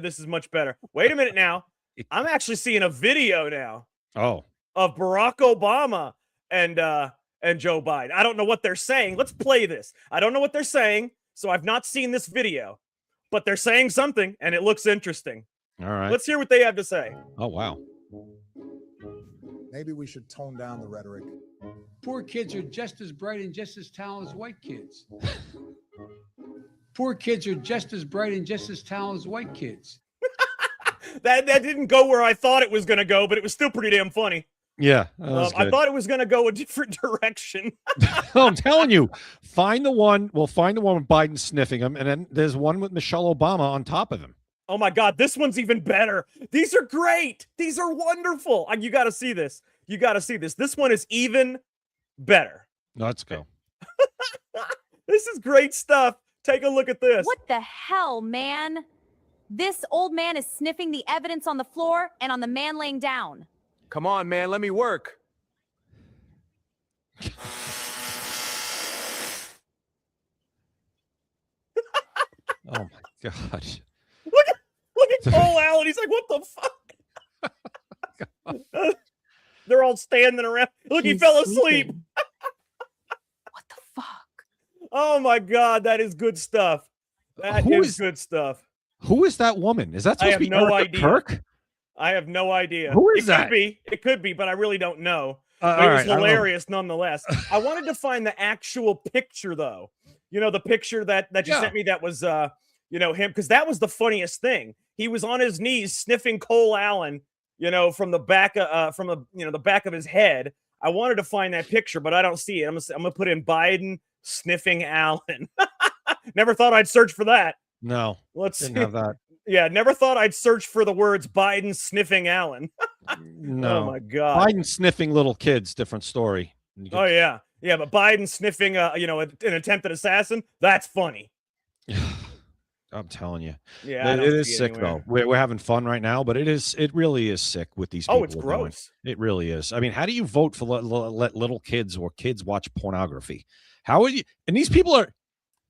This is much better. Wait a minute now. I'm actually seeing a video now. Oh. Of Barack Obama and Joe Biden. I don't know what they're saying. Let's play this. I don't know what they're saying, so I've not seen this video, but they're saying something, and it looks interesting. All right. Let's hear what they have to say. Oh, wow. Maybe we should tone down the rhetoric. Poor kids are just as bright and just as talented as white kids. Poor kids are just as bright and just as talented as white kids. That didn't go where I thought it was going to go, but it was still pretty damn funny. Yeah, I thought it was going to go a different direction. I'm telling you, find the one. We'll find the one with Biden sniffing him, and then there's one with Michelle Obama on top of him. Oh my God, this one's even better. These are great. These are wonderful. You got to see this. You got to see this. This one is even better. Let's go. This is great stuff. Take a look at this. What the hell, man? This old man is sniffing the evidence on the floor and on the man laying down. Come on, man. Let me work. Oh my God. Look at Cole Allen. He's like, what the fuck? They're all standing around. Look, he fell asleep. What the fuck? Oh my God, that is good stuff. That is good stuff. Who is that woman? Is that supposed to be Erica Kirk? I have no idea. Who is that? It could be, but I really don't know. But it was hilarious nonetheless. I wanted to find the actual picture, though. The picture that you sent me that was, him, because that was the funniest thing. He was on his knees sniffing Cole Allen, from the back the back of his head. I wanted to find that picture, but I don't see it. I'm gonna put in Biden sniffing Allen. Never thought I'd search for that. No, didn't have that. Yeah, never thought I'd search for the words Biden sniffing Allen. No. Oh my God. Biden sniffing little kids, different story. Oh yeah. Yeah, but Biden sniffing an attempted assassin, that's funny. I'm telling you, Yeah, I it don't is see it sick anywhere. though. We're having fun right now, but it really is sick with these people. Oh, it's are doing. gross. It really is. I mean, how do you vote for let little kids or kids watch pornography? How would you? And these people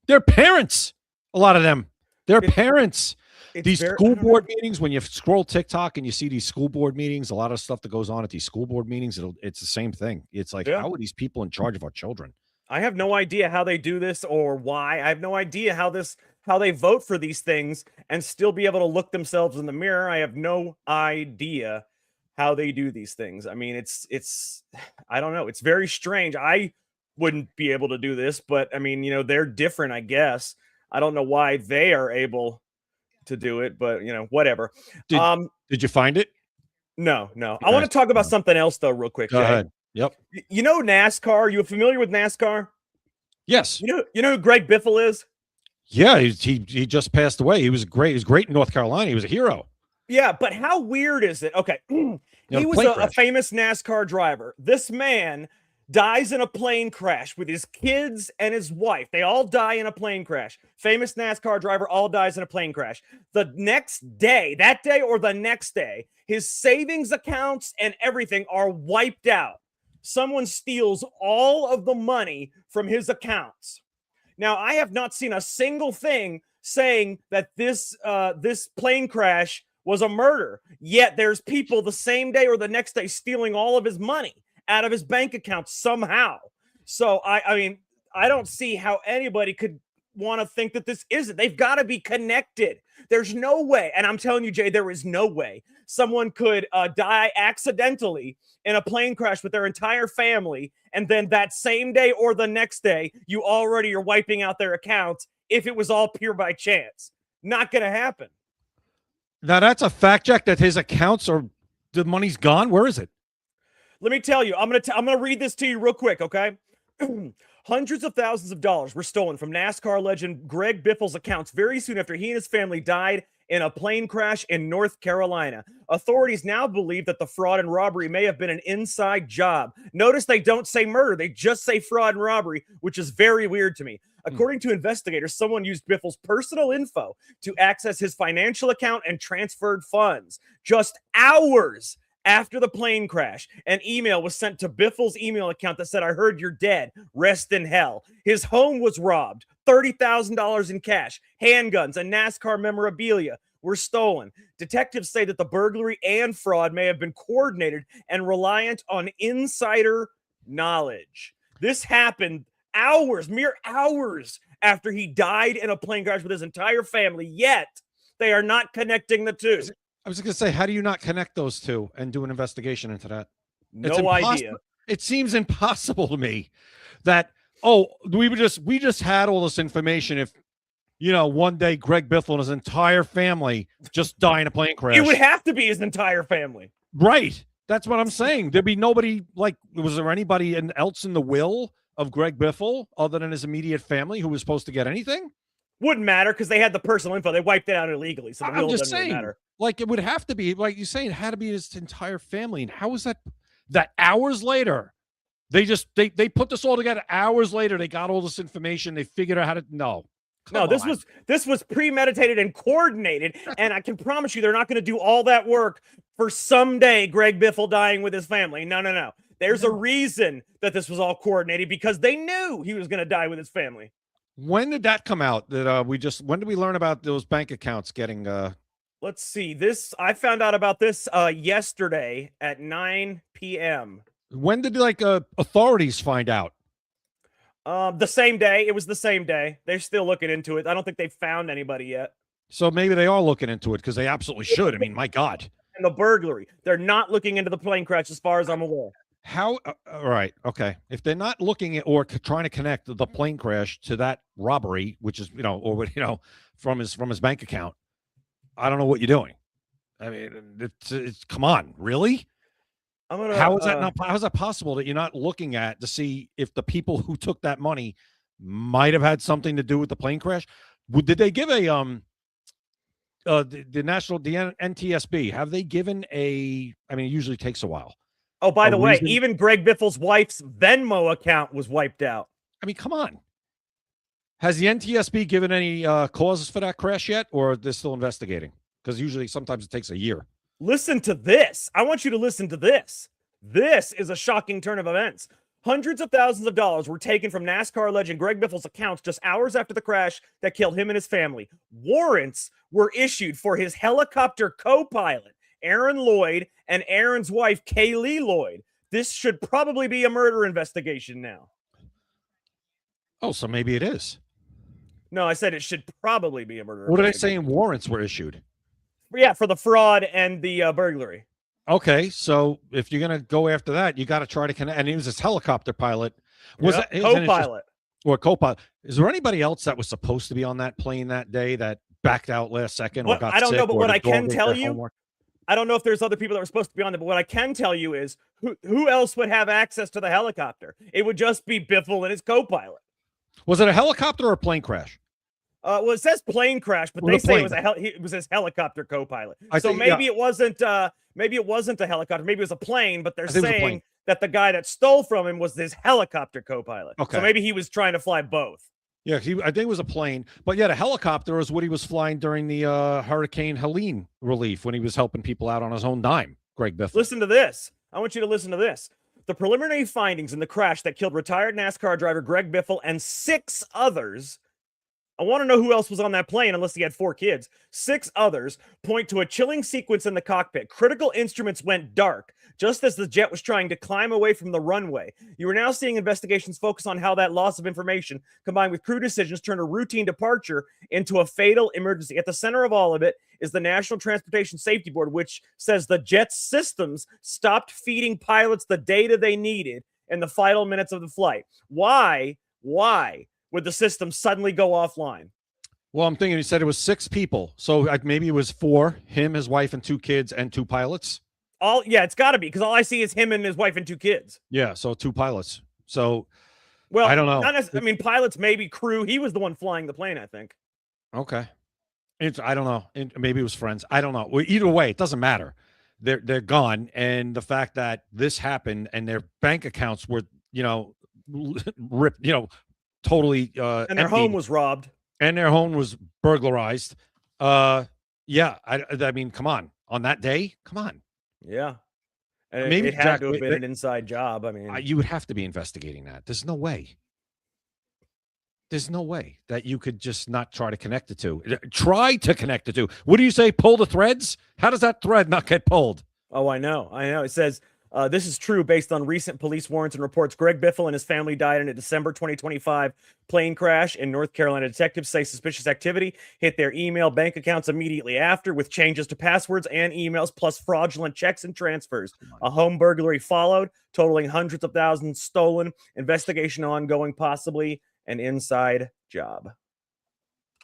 they're parents. A lot of them, they're parents. These school board meetings, when you scroll TikTok and you see these school board meetings, a lot of stuff that goes on at these school board meetings, it's the same thing. It's like, how are these people in charge of our children? I have no idea how they do this or why. I have no idea how they vote for these things and still be able to look themselves in the mirror. I have no idea how they do these things. I mean, it's I don't know. It's very strange. I wouldn't be able to do this, but I mean, they're different, I guess. I don't know why they are able to do it, but whatever. Did you find it? No. I want to talk about something else though, real quick. Go Jay. ahead. Yep. NASCAR. You familiar with NASCAR? Yes. You know who Greg Biffle is? Yeah, he just passed away. He was great in North Carolina. He was a hero. Yeah, but how weird is it? Okay, he was a famous NASCAR driver. This man dies in a plane crash with his kids and his wife. They all die in a plane crash. Famous NASCAR driver all dies in a plane crash. The next day, that day or the next day, his savings accounts and everything are wiped out. Someone steals all of the money from his accounts. Now, I have not seen a single thing saying that this plane crash was a murder. Yet there's people the same day or the next day stealing all of his money out of his bank account somehow. So I mean, I don't see how anybody could want to think that this isn't. They've got to be connected. There's no way, and I'm telling you, Jay, there is no way someone could die accidentally in a plane crash with their entire family, and then that same day or the next day, you already are wiping out their accounts if it was all pure by chance. Not going to happen. Now, that's a fact check that his accounts the money's gone. Where is it? Let me tell you, I'm gonna read this to you real quick, okay? Hundreds of thousands of dollars were stolen from NASCAR legend Greg Biffle's accounts very soon after he and his family died in a plane crash in North Carolina. Authorities now believe that the fraud and robbery may have been an inside job. Notice they don't say murder, they just say fraud and robbery, which is very weird to me. According to investigators, someone used Biffle's personal info to access his financial account and transferred funds. Just hours after the plane crash, an email was sent to Biffle's email account that said, "I heard you're dead. Rest in hell." His home was robbed. $30,000 in cash, handguns, and NASCAR memorabilia were stolen. Detectives say that the burglary and fraud may have been coordinated and reliant on insider knowledge. This happened mere hours after he died in a plane crash with his entire family, yet they are not connecting the two. I was going to say, how do you not connect those two and do an investigation into that? No idea. It seems impossible to me that, we just had all this information. If, one day Greg Biffle and his entire family just die in a plane crash. It would have to be his entire family. Right. That's what I'm saying. There'd be nobody, was there anybody else in the will of Greg Biffle other than his immediate family who was supposed to get anything? Wouldn't matter because they had the personal info. They wiped it out illegally. So the will doesn't really matter. It would have to be, like you say, it had to be his entire family. And how is that hours later, they put this all together hours later, they got all this information, they figured out how to, this was premeditated and coordinated. And I can promise you, they're not going to do all that work for someday Greg Biffle dying with his family. No. There's a reason that this was all coordinated because they knew he was going to die with his family. When did that come out? When did we learn about those bank accounts getting Let's see. I found out about this yesterday at 9 p.m. When did authorities find out? The same day. It was the same day. They're still looking into it. I don't think they've found anybody yet. So maybe they are looking into it because they absolutely should. I mean, my God. And the burglary. They're not looking into the plane crash as far as I'm aware. How? All right. Okay. If they're not looking at or trying to connect the plane crash to that robbery, which is, from his bank account, I don't know what you're doing. I mean, it's come on, really? How is that possible that you're not looking at to see if the people who took that money might have had something to do with the plane crash? Did they give the NTSB, have they given it usually takes a while. Oh, by the way, even Greg Biffle's wife's Venmo account was wiped out. I mean, come on. Has the NTSB given any causes for that crash yet, or they're still investigating? Because usually sometimes it takes a year. Listen to this. I want you to listen to this. This is a shocking turn of events. Hundreds of thousands of dollars were taken from NASCAR legend Greg Biffle's accounts just hours after the crash that killed him and his family. Warrants were issued for his helicopter co-pilot, Aaron Lloyd, and Aaron's wife, Kaylee Lloyd. This should probably be a murder investigation now. Oh, so maybe it is. No, I said it should probably be a murder. What are they saying? Warrants were issued. Yeah, for the fraud and the burglary. Okay, so if you're gonna go after that, you got to try to connect. And he was this helicopter pilot. Was Yep, that co-pilot? Or co-pilot? Is there anybody else that was supposed to be on that plane that day that backed out last second? Or got I don't sick, know, but or what the I can dog ate tell their you, homework? I don't know if there's other people that were supposed to be on there, but what I can tell you is who else would have access to the helicopter? It would just be Biffle and his co-pilot. Was it a helicopter or a plane crash? Well, it says plane crash, but Well, they the say plane. it was his helicopter co-pilot. I So think- maybe it wasn't. Maybe it wasn't a helicopter. Maybe it was a plane. But they're I think it was a saying plane. that the guy that stole from him was his helicopter co-pilot. Okay. So maybe he was trying to fly both. Yeah, I think it was a plane. But yeah, the helicopter is what he was flying during the Hurricane Helene relief when he was helping people out on his own dime. Greg Biffle. Listen to this. I want you to listen to this. The preliminary findings in the crash that killed retired NASCAR driver Greg Biffle and 6 others. I want to know who else was on that plane, unless he had 4 kids. 6 others point to a chilling sequence in the cockpit. Critical instruments went dark just as the jet was trying to climb away from the runway. You are now seeing investigations focus on how that loss of information, combined with crew decisions, turned a routine departure into a fatal emergency. At the center of all of it is the National Transportation Safety Board, which says the jet's systems stopped feeding pilots the data they needed in the final minutes of the flight. Why would the system suddenly go offline? Well, I'm thinking he said it was 6 people. So maybe it was 4, him, his wife, and 2 kids, and 2 pilots. Yeah, it's got to be, because all I see is him and his wife and 2 kids. Yeah, so 2 pilots. So, well, I don't know. I mean, pilots, maybe crew. He was the one flying the plane, I think. Okay. I don't know. Maybe it was friends. I don't know. Well, either way, it doesn't matter. They're gone. And the fact that this happened and their bank accounts were, ripped, totally and their home was robbed. And their home was burglarized. Yeah, I mean, come on that day, come on. Yeah, and Maybe it had Jack, to have been an inside job. I mean, you would have to be investigating that. There's no way. There's no way that you could just not try to connect the two. Try to connect the two. What do you say? Pull the threads? How does that thread not get pulled? Oh, I know. It says, this is true based on recent police warrants and reports. Greg Biffle and his family died in a December 2025 plane crash in North Carolina. Detectives say suspicious activity hit their email bank accounts immediately after, with changes to passwords and emails, plus fraudulent checks and transfers. A home burglary followed, totaling hundreds of thousands stolen. Investigation ongoing, possibly an inside job.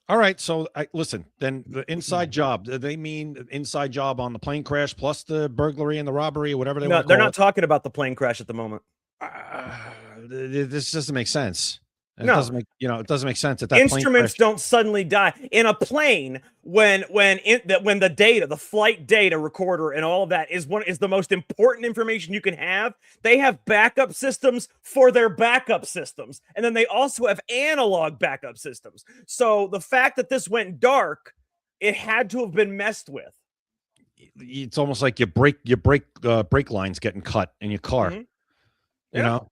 All right, so listen, then the inside job, do they mean inside job on the plane crash plus the burglary and the robbery or whatever they want to call it? They're not talking about the plane crash at the moment. This doesn't make sense. No. It doesn't make sense that Instruments don't suddenly die in a plane when the data, the flight data recorder and all of that is the most important information you can have. They have backup systems for their backup systems, and then they also have analog backup systems. So the fact that this went dark, it had to have been messed with. It's almost like your brake lines getting cut in your car. Mm-hmm. You know,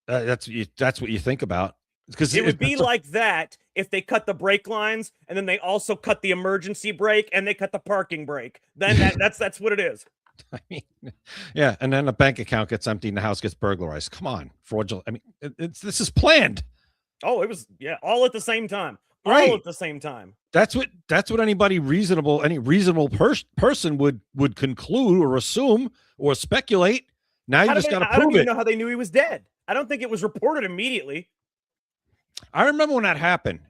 that's what you think about. Because it would be like that if they cut the brake lines and then they also cut the emergency brake and they cut the parking brake. Then that's what it is. I mean, yeah, and then the bank account gets empty and the house gets burglarized. Come on, fraudulent. I mean, this is planned. Oh, it was all at the same time. Right. All at the same time. That's what any reasonable person would conclude or assume or speculate. Now you just got to prove it. I don't even know how they knew he was dead. I don't think it was reported immediately. I remember when that happened.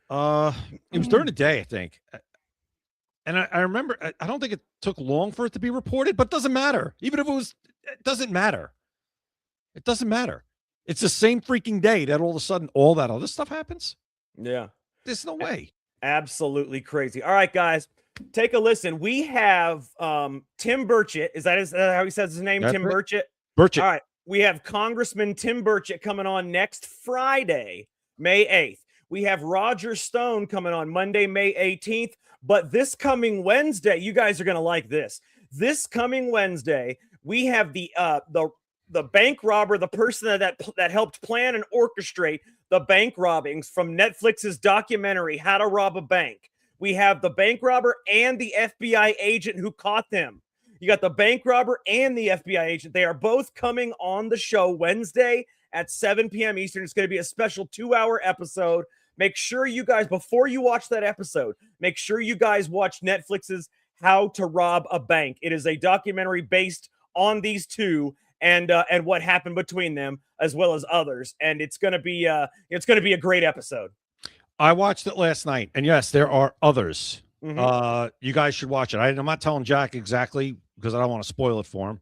It was during the day, I think. And I remember, I don't think it took long for it to be reported, but it doesn't matter. Even if it doesn't matter. It doesn't matter. It's the same freaking day that all of a sudden all that other stuff happens. Yeah. There's no way. Absolutely crazy. All right, guys, take a listen. We have Tim Burchett. Is that how he says his name? That's Tim it. Burchett? Burchett. All right. We have Congressman Tim Burchett coming on next Friday, May 8th. We have Roger Stone coming on Monday, May 18th. But this coming Wednesday, you guys are going to like this. This coming Wednesday, we have the bank robber, the person that helped plan and orchestrate the bank robbings from Netflix's documentary, How to Rob a Bank. We have the bank robber and the FBI agent who caught them. You got the bank robber and the FBI agent. They are both coming on the show Wednesday at 7 p.m. Eastern. It's going to be a special 2-hour episode. Make sure you guys, before you watch that episode, make sure you guys watch Netflix's How to Rob a Bank. It is a documentary based on these two and what happened between them, as well as others. And it's going to be a great episode. I watched it last night, and yes, there are others. You guys should watch it. I'm not telling Jack exactly because I don't want to spoil it for him.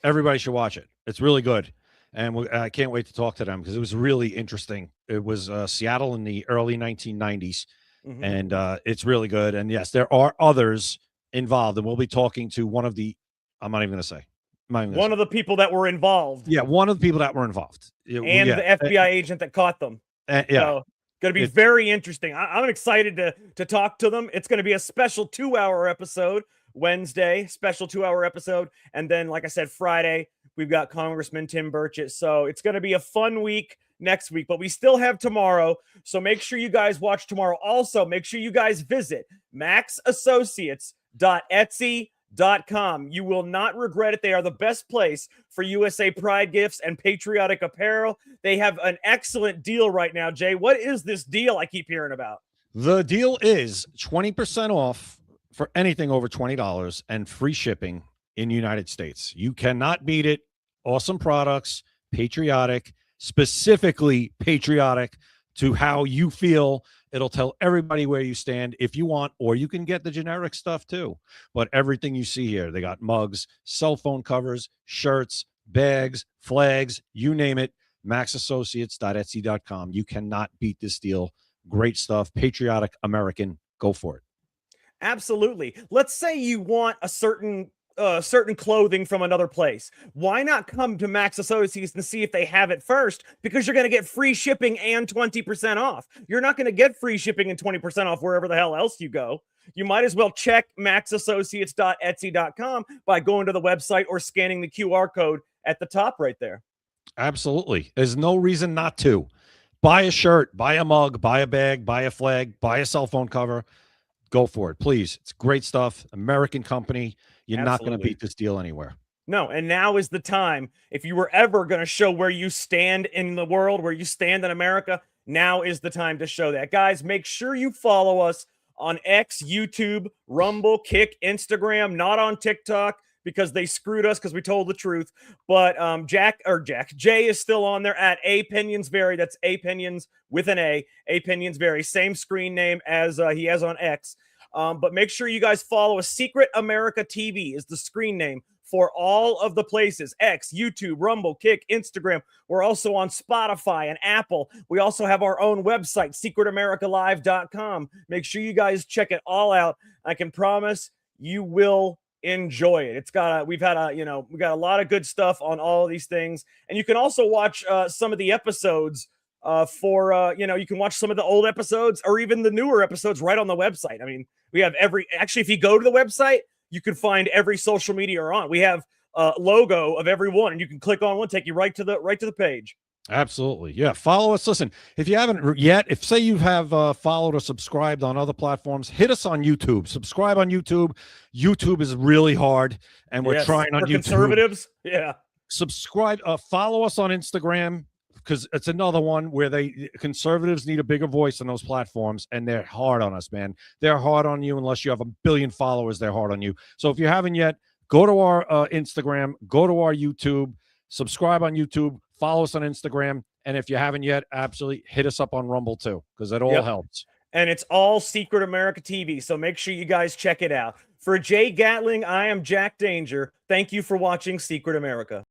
Everybody should watch it. It's really good. And I can't wait to talk to them because it was really interesting. It was Seattle in the early 1990s, and it's really good. And yes, there are others involved, and we'll be talking to one of the, I'm not even going to say. One of the people that were involved. Yeah, one of the people that were involved. And the FBI agent that caught them. Yeah. So, going to be very interesting. I'm excited to talk to them. It's going to be a special 2-hour episode Wednesday, special 2-hour episode. And then, like I said, Friday, we've got Congressman Tim Burchett. So it's going to be a fun week next week, but we still have tomorrow. So make sure you guys watch tomorrow. Also, make sure you guys visit maxassociates.etsy.com. You will not regret it. They are the best place for USA Pride gifts and patriotic apparel. They have an excellent deal right now. Jay, what is this deal I keep hearing about? The deal is 20% off for anything over $20 and free shipping in the United States. You cannot beat it. Awesome products, patriotic, specifically patriotic to how you feel. It'll tell everybody where you stand if you want, or you can get the generic stuff too. But everything you see here, they got mugs, cell phone covers, shirts, bags, flags, you name it. maxassociates.etsy.com. You cannot beat this deal. Great stuff. Patriotic American. Go for it. Absolutely. Let's say you want a certain clothing from another place. Why not come to Max Associates and see if they have it first? Because you're going to get free shipping and 20% off. You're not going to get free shipping and 20% off wherever the hell else you go. You might as well check maxassociates.etsy.com by going to the website or scanning the QR code at the top right there. Absolutely. There's no reason not to. Buy a shirt, buy a mug, buy a bag, buy a flag, buy a cell phone cover. Go for it, please. It's great stuff. American company. You're not going to beat this deal anywhere. No, and now is the time. If you were ever going to show where you stand in the world, where you stand in America, now is the time to show that. Guys, make sure you follow us on X, YouTube, Rumble, Kick, Instagram, not on TikTok because they screwed us because we told the truth. But Jay is still on there at Apinions Vary. That's Apinions with an A. Apinions Vary. Same screen name as he has on X. But make sure you guys follow us. Secret America TV is the screen name for all of the places. X, YouTube, Rumble, Kick, Instagram. We're also on Spotify and Apple. We also have our own website, secretamericalive.com. Make sure you guys check it all out. I can promise you will enjoy it. We've got a lot of good stuff on all of these things. And you can also watch some of the episodes you can watch some of the old episodes or even the newer episodes right on the website. I mean, we have if you go to the website, you can find every social media we're on. We have a logo of every one, and you can click on one, take you right to the page. Absolutely. Yeah. Follow us. Listen, if you haven't yet, if say you have followed or subscribed on other platforms, hit us on YouTube. Subscribe on YouTube. YouTube is really hard, and we're trying on YouTube. Conservatives. Yeah. Subscribe. Follow us on Instagram, because it's another one where conservatives need a bigger voice on those platforms, and they're hard on us, man. They're hard on you unless you have 1 billion followers. They're hard on you. So if you haven't yet, go to our Instagram, go to our YouTube, subscribe on YouTube, follow us on Instagram, and if you haven't yet, absolutely hit us up on Rumble too, because it all helps. And it's all Secret America TV, so make sure you guys check it out. For Jay Gatling, I am Jack Danger. Thank you for watching Secret America.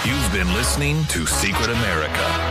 You've been listening to Secret America.